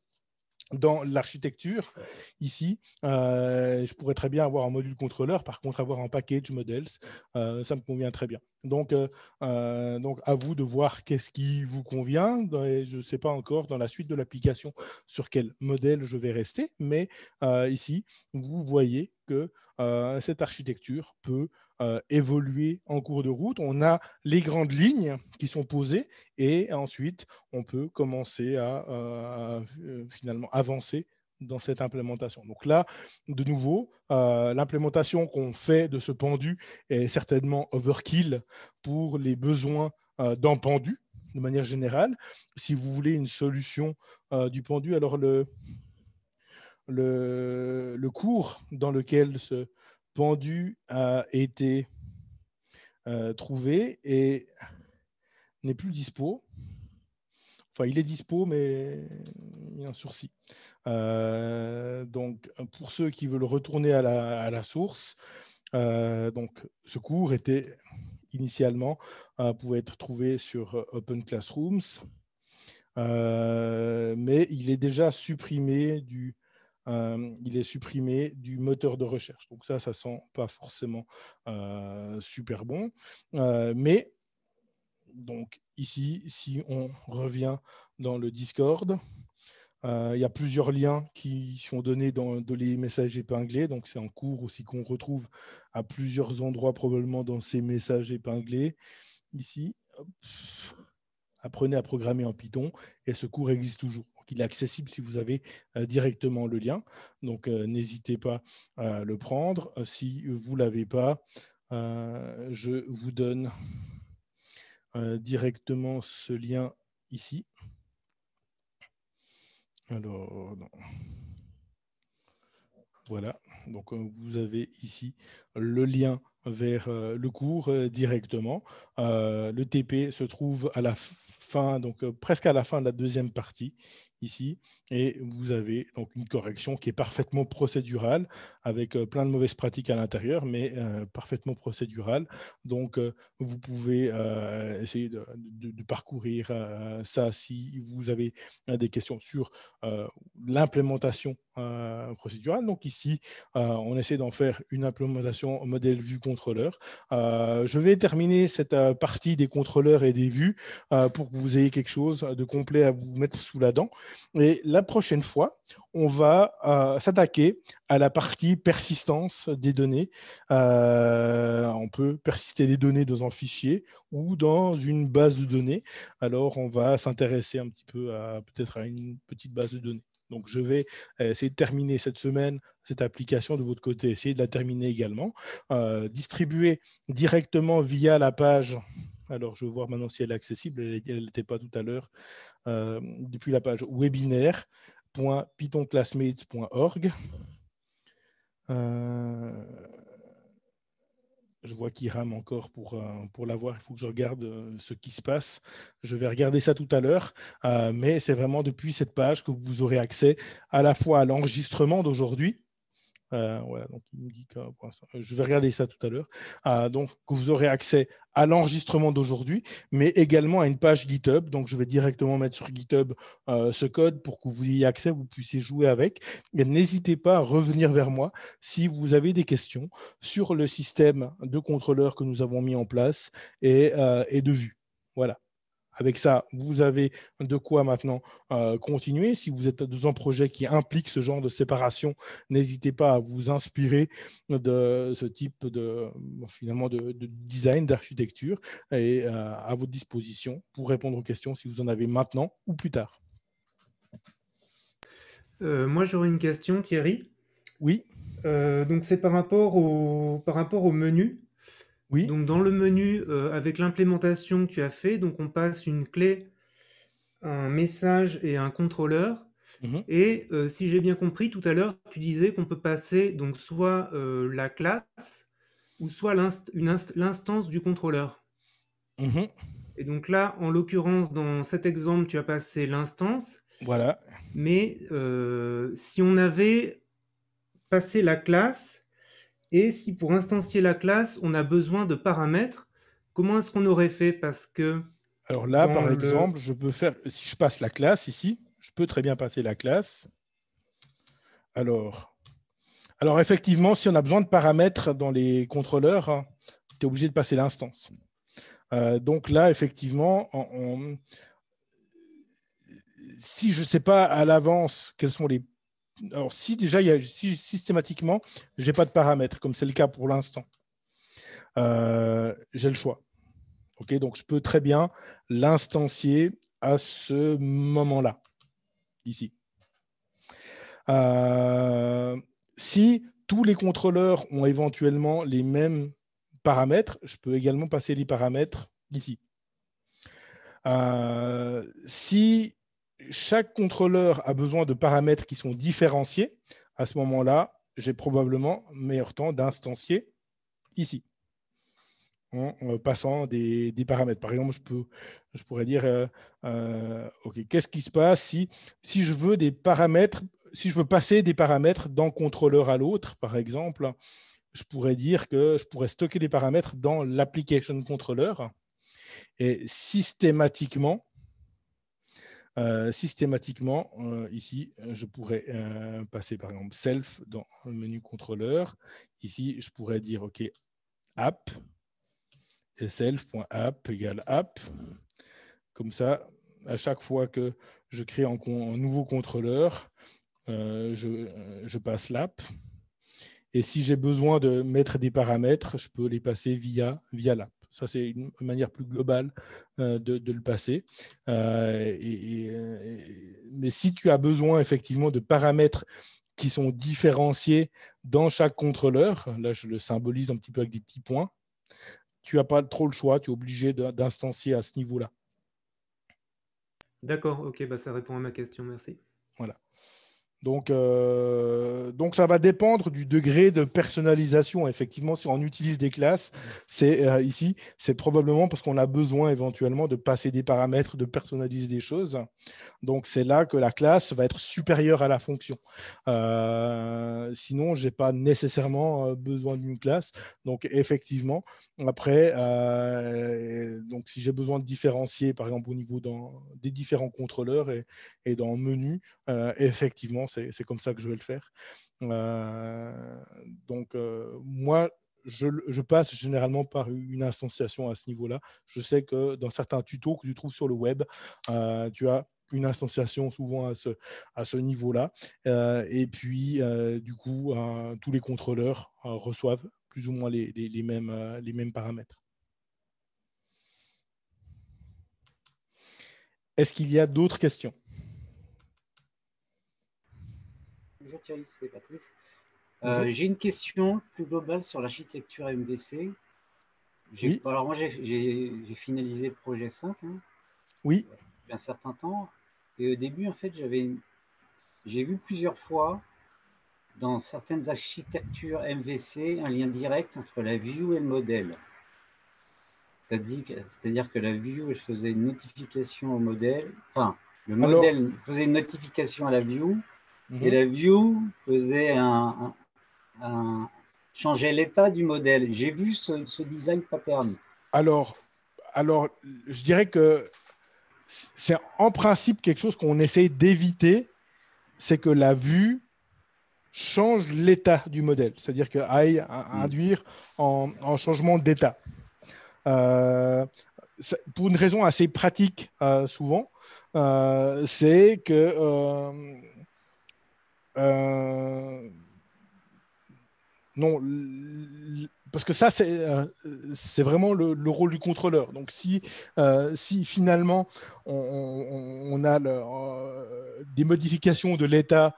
Speaker 1: dans l'architecture, ici, je pourrais très bien avoir un module contrôleur, par contre, avoir un package models, ça me convient très bien. Donc, à vous de voir qu'est-ce qui vous convient. Je ne sais pas encore dans la suite de l'application sur quel modèle je vais rester, mais ici, vous voyez que cette architecture peut évoluer en cours de route. On a les grandes lignes qui sont posées et ensuite, on peut commencer à finalement avancer dans cette implémentation. Donc là, de nouveau, l'implémentation qu'on fait de ce pendu est certainement overkill pour les besoins d'un pendu, de manière générale. Si vous voulez une solution du pendu, alors le cours dans lequel ce pendu a été trouvé n'est plus dispo. Enfin, il est dispo, mais il y a un sursis. Donc, pour ceux qui veulent retourner à la source, donc, ce cours était initialement pouvait être trouvé sur Open Classrooms, mais il est déjà supprimé du moteur de recherche. Donc ça sent pas forcément super bon. Mais donc ici, si on revient dans le Discord, il y a plusieurs liens qui sont donnés dans les messages épinglés. Donc, c'est en cours aussi qu'on retrouve à plusieurs endroits, probablement dans ces messages épinglés. Ici, hop, apprenez à programmer en Python et ce cours existe toujours. Donc, il est accessible si vous avez directement le lien. Donc, n'hésitez pas à le prendre. Si vous ne l'avez pas, je vous donne directement ce lien ici. Alors, non. Voilà, donc vous avez ici le lien vers le cours directement. Le TP se trouve à la fin, donc presque à la fin de la deuxième partie ici, et vous avez donc une correction qui est parfaitement procédurale, avec plein de mauvaises pratiques à l'intérieur, mais parfaitement procédurale. Donc vous pouvez essayer de parcourir ça si vous avez des questions sur l'implémentation procédurale. Donc ici, on essaie d'en faire une implémentation modèle vue contrôleur. Je vais terminer cette partie des contrôleurs et des vues pour que vous ayez quelque chose de complet à vous mettre sous la dent. Et la prochaine fois, on va s'attaquer à la partie persistance des données. On peut persister des données dans un fichier ou dans une base de données. Alors, on va s'intéresser un petit peu peut-être à une petite base de données. Donc, je vais essayer de terminer cette semaine cette application de votre côté, essayer de la terminer également. Distribuer directement via la page. Alors, je vais voir maintenant si elle est accessible. Elle n'était pas tout à l'heure. Depuis la page webinaire.pythonclassmates.org. Je vois qu'il rame encore pour l'avoir. Il faut que je regarde ce qui se passe. Je vais regarder ça tout à l'heure. Mais c'est vraiment depuis cette page que vous aurez accès à la fois à l'enregistrement d'aujourd'hui. Voilà, donc il me dit que je vais regarder ça tout à l'heure. Donc, que vous aurez accès à l'enregistrement d'aujourd'hui, mais également à une page GitHub. Donc, je vais directement mettre sur GitHub ce code pour que vous ayez accès, vous puissiez jouer avec. Et n'hésitez pas à revenir vers moi si vous avez des questions sur le système de contrôleur que nous avons mis en place et de vue. Voilà. Avec ça, vous avez de quoi maintenant continuer. Si vous êtes dans un projet qui implique ce genre de séparation, n'hésitez pas à vous inspirer de ce type finalement de design, d'architecture, et à votre disposition pour répondre aux questions si vous en avez maintenant ou plus tard.
Speaker 3: Moi, j'aurais une question, Thierry.
Speaker 1: Oui.
Speaker 3: Donc, c'est par rapport au menu.
Speaker 1: Oui.
Speaker 3: Donc, dans le menu, avec l'implémentation que tu as fait, donc on passe une clé, un message et un contrôleur. Et si j'ai bien compris, tout à l'heure, tu disais qu'on peut passer donc soit la classe ou soit l'instance du contrôleur. Et donc là, en l'occurrence, dans cet exemple, tu as passé l'instance.
Speaker 1: Voilà.
Speaker 3: Mais si on avait passé la classe, et si pour instancier la classe, on a besoin de paramètres, comment est-ce qu'on aurait fait? Parce que
Speaker 1: Alors là,
Speaker 3: Dans
Speaker 1: par
Speaker 3: le...
Speaker 1: exemple, je peux faire, si je passe la classe ici, je peux très bien passer la classe. Alors effectivement, si on a besoin de paramètres dans les contrôleurs, hein, tu es obligé de passer l'instance. Donc là, effectivement, si je ne sais pas à l'avance quels sont les... Alors si déjà, si systématiquement, je n'ai pas de paramètres, comme c'est le cas pour l'instant, j'ai le choix. Okay, donc, je peux très bien l'instancier à ce moment-là, ici. Si tous les contrôleurs ont éventuellement les mêmes paramètres, je peux également passer les paramètres ici. Si chaque contrôleur a besoin de paramètres qui sont différenciés, à ce moment-là, j'ai probablement meilleur temps d'instancier ici, en passant des paramètres. Par exemple, je pourrais dire, OK, qu'est-ce qui se passe si je veux des paramètres, si je veux passer des paramètres d'un contrôleur à l'autre, par exemple, je pourrais dire que je pourrais stocker les paramètres dans l'application controller et systématiquement, ici, je pourrais passer, par exemple, self dans le menu contrôleur. Ici, je pourrais dire, OK, app, et self.app égale app. Comme ça, à chaque fois que je crée un nouveau contrôleur, je passe l'app. Et si j'ai besoin de mettre des paramètres, je peux les passer via l'app. Ça, c'est une manière plus globale de le passer. Mais si tu as besoin effectivement de paramètres qui sont différenciés dans chaque contrôleur, là, je le symbolise un petit peu avec des petits points, tu n'as pas trop le choix, tu es obligé d'instancier à ce niveau-là.
Speaker 3: D'accord, ok, bah ça répond à ma question, merci.
Speaker 1: Voilà. Donc, ça va dépendre du degré de personnalisation. Effectivement, si on utilise des classes, ici, c'est probablement parce qu'on a besoin éventuellement de passer des paramètres, de personnaliser des choses. Donc, c'est là que la classe va être supérieure à la fonction. Sinon, je n'ai pas nécessairement besoin d'une classe. Donc, effectivement, après, donc, si j'ai besoin de différencier, par exemple, au niveau des différents contrôleurs et dans le menu, effectivement, c'est comme ça que je vais le faire. Donc, moi, je passe généralement par une instanciation à ce niveau-là. Je sais que dans certains tutos que tu trouves sur le web, tu as une instanciation souvent à ce niveau-là. Et puis, du coup, tous les contrôleurs reçoivent plus ou moins les mêmes paramètres. Est-ce qu'il y a d'autres questions?
Speaker 2: Bonjour Thierry, c'est Patrice.
Speaker 1: Bonjour.
Speaker 2: J'ai une question plus globale sur l'architecture MVC.
Speaker 1: Oui.
Speaker 2: Alors moi, j'ai finalisé le projet 5
Speaker 1: Oui.
Speaker 2: il y a un certain temps. Et au début, en fait, j'ai vu plusieurs fois dans certaines architectures MVC un lien direct entre la view et le modèle. C'est-à-dire que la view elle faisait une notification au modèle, enfin, le modèle faisait une notification à la view, et la view faisait changer l'état du modèle. J'ai vu ce design pattern.
Speaker 1: Alors, je dirais que c'est en principe quelque chose qu'on essaye d'éviter, c'est que la vue change l'état du modèle, c'est-à-dire qu'elle aille induire en changement d'état. Pour une raison assez pratique, souvent, c'est que non, parce que ça, c'est vraiment le rôle du contrôleur. Donc, si finalement, on a des modifications de l'état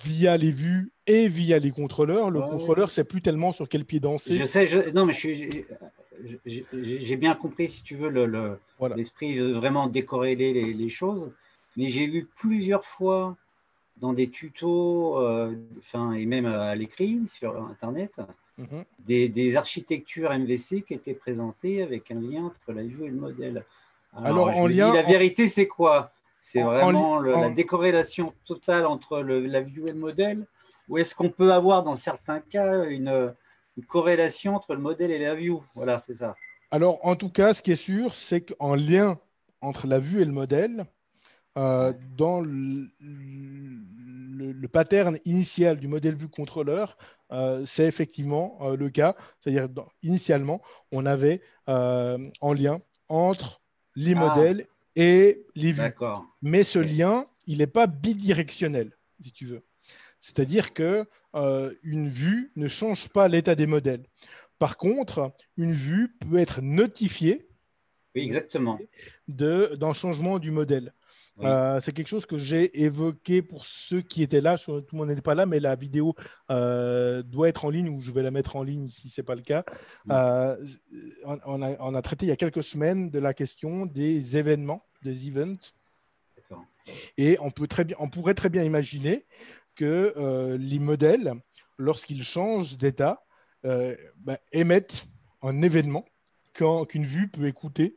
Speaker 1: via les vues et via les contrôleurs, le contrôleur ne sait plus tellement sur quel pied danser.
Speaker 2: Je sais, non, mais j'ai bien compris, si tu veux, l'esprit de vraiment décorréler les choses. Mais j'ai vu plusieurs fois dans des tutos, et même à l'écrit sur Internet, des architectures MVC qui étaient présentées avec un lien entre la vue et le modèle. Alors je me dis, la vérité, c'est quoi? C'est vraiment la décorrélation totale entre la vue et le modèle? Ou est-ce qu'on peut avoir, dans certains cas, une corrélation entre le modèle et la view? Voilà, c'est ça.
Speaker 1: Alors, en tout cas, ce qui est sûr, c'est qu'en lien entre la vue et le modèle, dans le pattern initial du modèle vue contrôleur, c'est effectivement le cas. C'est-à-dire, initialement, on avait en lien entre les
Speaker 2: Ah,
Speaker 1: modèles et les vues.
Speaker 2: d'accord.
Speaker 1: Mais ce
Speaker 2: Ok.
Speaker 1: lien, il n'est pas bidirectionnel, si tu veux. C'est-à-dire que une vue ne change pas l'état des modèles. Par contre, une vue peut être notifiée
Speaker 2: Oui, exactement.
Speaker 1: d'un changement du modèle.
Speaker 2: Oui.
Speaker 1: C'est quelque chose que j'ai évoqué pour ceux qui étaient là. Tout le monde n'était pas là, mais la vidéo doit être en ligne ou je vais la mettre en ligne si ce n'est pas le cas.
Speaker 2: Mm.
Speaker 1: On a traité il y a quelques semaines de la question des événements, des events.
Speaker 2: D'accord.
Speaker 1: Et on pourrait très bien imaginer que les modèles, lorsqu'ils changent d'état, émettent un événement qu'une vue peut écouter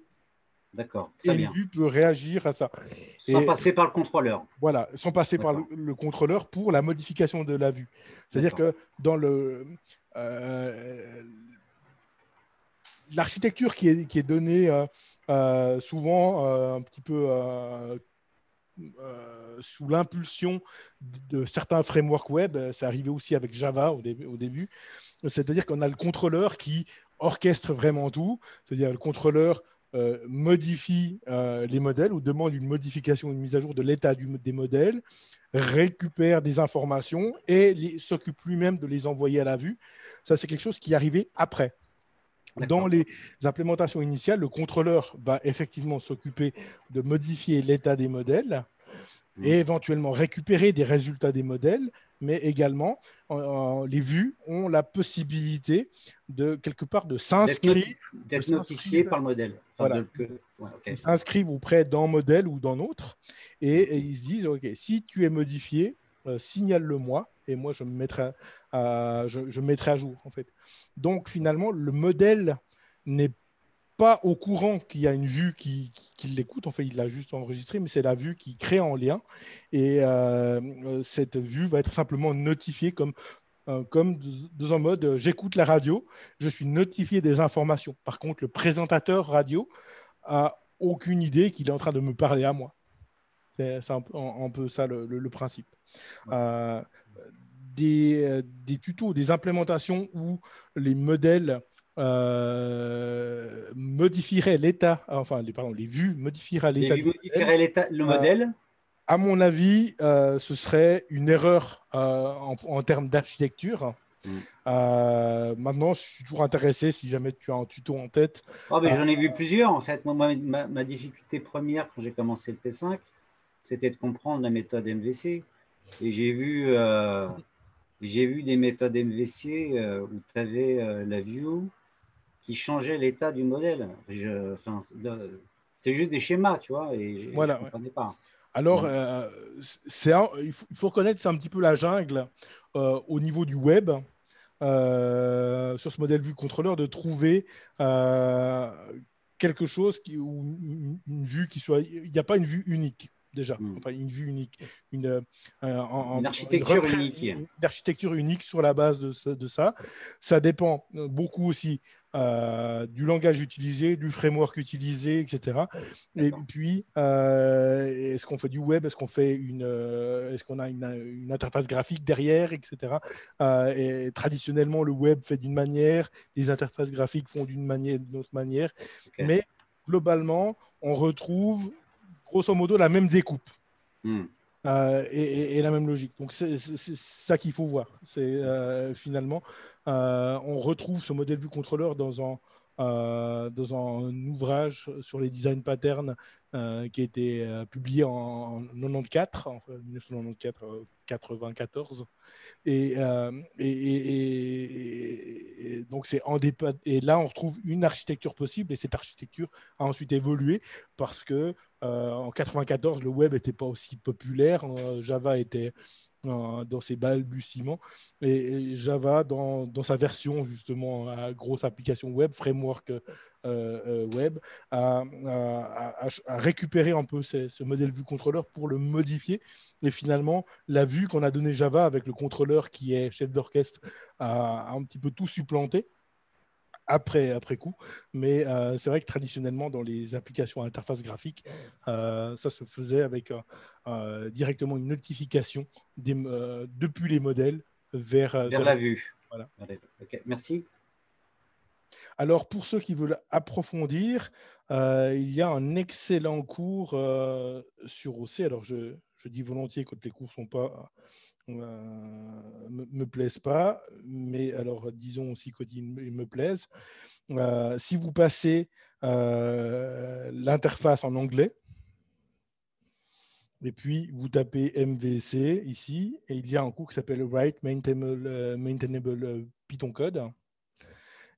Speaker 2: D'accord.
Speaker 1: et
Speaker 2: Très
Speaker 1: une
Speaker 2: bien.
Speaker 1: vue peut réagir à ça.
Speaker 2: Sans
Speaker 1: Et
Speaker 2: passer par le contrôleur.
Speaker 1: voilà, sans passer par
Speaker 2: D'accord.
Speaker 1: le contrôleur pour la modification de la vue. C'est-à-dire
Speaker 2: D'accord.
Speaker 1: que dans l'architecture qui est donnée souvent un petit peu sous l'impulsion de certains frameworks web, c'est arrivé aussi avec Java au début, c'est-à-dire qu'on a le contrôleur qui orchestre vraiment tout, c'est-à-dire le contrôleur modifie les modèles ou demande une modification, une mise à jour de l'état des modèles, récupère des informations et s'occupe lui-même de les envoyer à la vue. Ça, c'est quelque chose qui est arrivé après. Dans
Speaker 2: D'accord.
Speaker 1: les implémentations initiales, le contrôleur va effectivement s'occuper de modifier l'état des modèles
Speaker 2: Mm.
Speaker 1: et éventuellement récupérer des résultats des modèles, mais également les vues ont la possibilité de quelque part de s'inscrire,
Speaker 2: D'être notifié par le modèle. Enfin,
Speaker 1: voilà,
Speaker 2: ouais,
Speaker 1: ils
Speaker 2: ok.
Speaker 1: s'inscrivent auprès d'un modèle ou d'un autre et ils se disent, OK, si tu es modifié, signale-le-moi et moi je me mettrai à jour en fait. Donc finalement, le modèle n'est pas au courant qu'il y a une vue qui l'écoute. En fait, il l'a juste enregistré, mais c'est la vue qui crée en lien. Et cette vue va être simplement notifiée comme dans un mode j'écoute la radio, je suis notifié des informations. Par contre, le présentateur radio a aucune idée qu'il est en train de me parler à moi. C'est un peu ça le principe.
Speaker 2: Ouais.
Speaker 1: Euh, des tutos, des implémentations où les modèles modifieraient l'état, enfin, les vues modifieraient
Speaker 2: Les
Speaker 1: l'état
Speaker 2: vues
Speaker 1: du modèle.
Speaker 2: modifieraient le
Speaker 1: Euh,
Speaker 2: modèle.
Speaker 1: à mon avis, ce serait une erreur en termes d'architecture.
Speaker 2: Mm.
Speaker 1: Maintenant, je suis toujours intéressé, si jamais tu as un tuto en tête.
Speaker 2: Oh, mais
Speaker 1: euh,
Speaker 2: j'en ai vu plusieurs, en fait. Moi, ma difficulté première quand j'ai commencé le P5, c'était de comprendre la méthode MVC. Et j'ai vu des méthodes MVC où tu avais la view qui changeait l'état du modèle. Enfin, c'est juste des schémas, tu vois, et je ne
Speaker 1: voilà. Ouais.
Speaker 2: comprenais pas.
Speaker 1: Alors,
Speaker 2: Bon.
Speaker 1: il faut reconnaître c'est un petit peu la jungle au niveau du web. Sur ce modèle vue contrôleur, de trouver quelque chose ou une vue qui soit. Il n'y a pas une vue unique, déjà.
Speaker 2: Mm.
Speaker 1: Enfin, une vue unique.
Speaker 2: Une architecture unique.
Speaker 1: Une architecture unique sur la base de ça. Ça dépend beaucoup aussi du langage utilisé, du framework utilisé, etc. Et puis, est-ce qu'on fait du web, est-ce qu'on a une interface graphique derrière, etc. Et traditionnellement, le web fait d'une manière, les interfaces graphiques font d'une autre manière.
Speaker 2: Okay.
Speaker 1: Mais globalement, on retrouve grosso modo la même découpe.
Speaker 2: Mm.
Speaker 1: Et la même logique. Donc, c'est ça qu'il faut voir. C'est finalement, on retrouve ce modèle vue contrôleur dans un ouvrage sur les design patterns qui a été publié en 94, en 1994, 94. Et donc, et là, on retrouve une architecture possible et cette architecture a ensuite évolué parce que en 94, le web n'était pas aussi populaire. Java était dans ses balbutiements et Java, dans sa version justement à grosse application web, framework web, a récupéré un peu ce modèle vue contrôleur pour le modifier. Et finalement, la vue qu'on a donnée Java avec le contrôleur qui est chef d'orchestre a un petit peu tout supplanté. après coup. Mais c'est vrai que traditionnellement, dans les applications à interface graphique, ça se faisait avec directement une notification depuis les modèles vers
Speaker 2: la vue.
Speaker 1: Voilà.
Speaker 2: Okay, merci.
Speaker 1: Alors, pour ceux qui veulent approfondir, il y a un excellent cours sur OC. Alors, je dis volontiers quand les cours sont pas, me plaisent pas, mais alors disons aussi quand ils me plaisent. Si vous passez l'interface en anglais, et puis vous tapez MVC ici, et il y a un cours qui s'appelle Write Maintainable Python Code.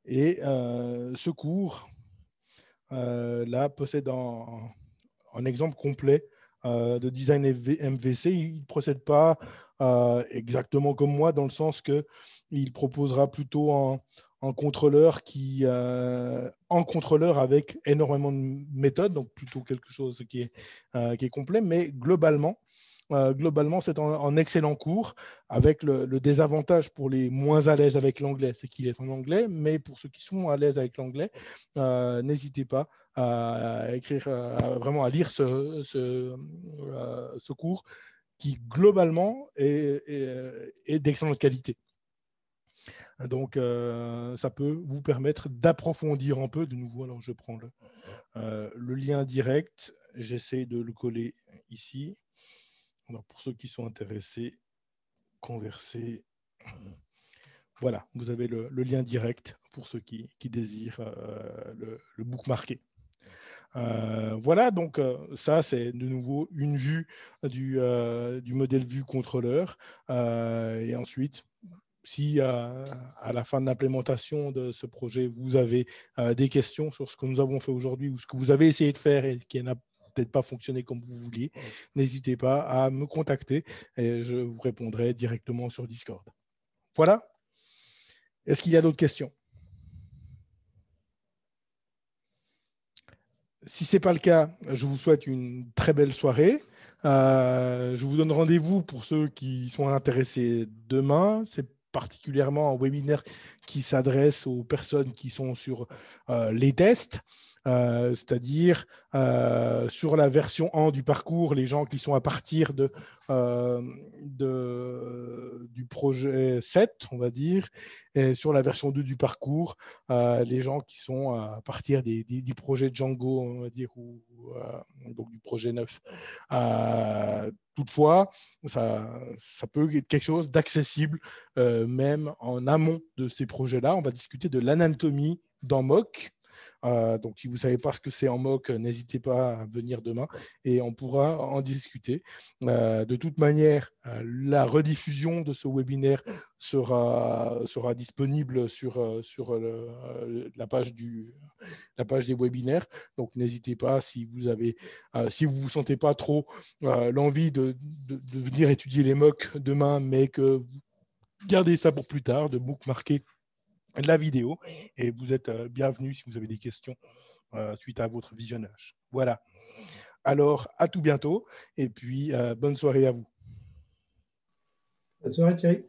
Speaker 1: Et ce cours là possède un exemple complet de design MVC. Il ne procède pas exactement comme moi, dans le sens qu'il proposera plutôt un contrôleur en contrôleur avec énormément de méthodes, donc plutôt quelque chose qui est complet, mais globalement, c'est un excellent cours, avec le désavantage pour les moins à l'aise avec l'anglais, c'est qu'il est en anglais, mais pour ceux qui sont à l'aise avec l'anglais, n'hésitez pas à écrire, vraiment à lire ce cours qui globalement est d'excellente qualité. Donc, ça peut vous permettre d'approfondir un peu. De nouveau, alors je prends le lien direct, j'essaie de le coller ici. Alors, pour ceux qui sont intéressés, converser. Voilà, vous avez le lien direct pour ceux qui désirent le bookmarker. Voilà, donc ça, c'est de nouveau une vue du modèle vue contrôleur. Et ensuite, si à la fin de l'implémentation de ce projet, vous avez des questions sur ce que nous avons fait aujourd'hui ou ce que vous avez essayé de faire et qui n'a peut-être pas fonctionné comme vous vouliez, n'hésitez pas à me contacter et je vous répondrai directement sur Discord. Voilà. Est-ce qu'il y a d'autres questions? Si ce n'est pas le cas, je vous souhaite une très belle soirée. Je vous donne rendez-vous pour ceux qui sont intéressés demain. C'est particulièrement un webinaire qui s'adresse aux personnes qui sont sur les tests, c'est-à-dire sur la version 1 du parcours, les gens qui sont à partir du projet 7, on va dire, et sur la version 2 du parcours, les gens qui sont à partir du projet Django, on va dire, ou donc du projet 9. Toutefois, ça peut être quelque chose d'accessible, même en amont de ces projets-là. On va discuter de l'anatomie d'un mock. Donc, si vous ne savez pas ce que c'est en mock, n'hésitez pas à venir demain et on pourra en discuter. De toute manière, la rediffusion de ce webinaire sera disponible sur la page des webinaires. Donc, n'hésitez pas, si vous ne vous sentez pas trop l'envie de venir étudier les mocks demain, mais que vous gardez ça pour plus tard, de bookmarker la vidéo, et vous êtes bienvenus si vous avez des questions suite à votre visionnage. Voilà. Alors, à tout bientôt, et puis bonne soirée à vous.
Speaker 4: Bonne soirée Thierry.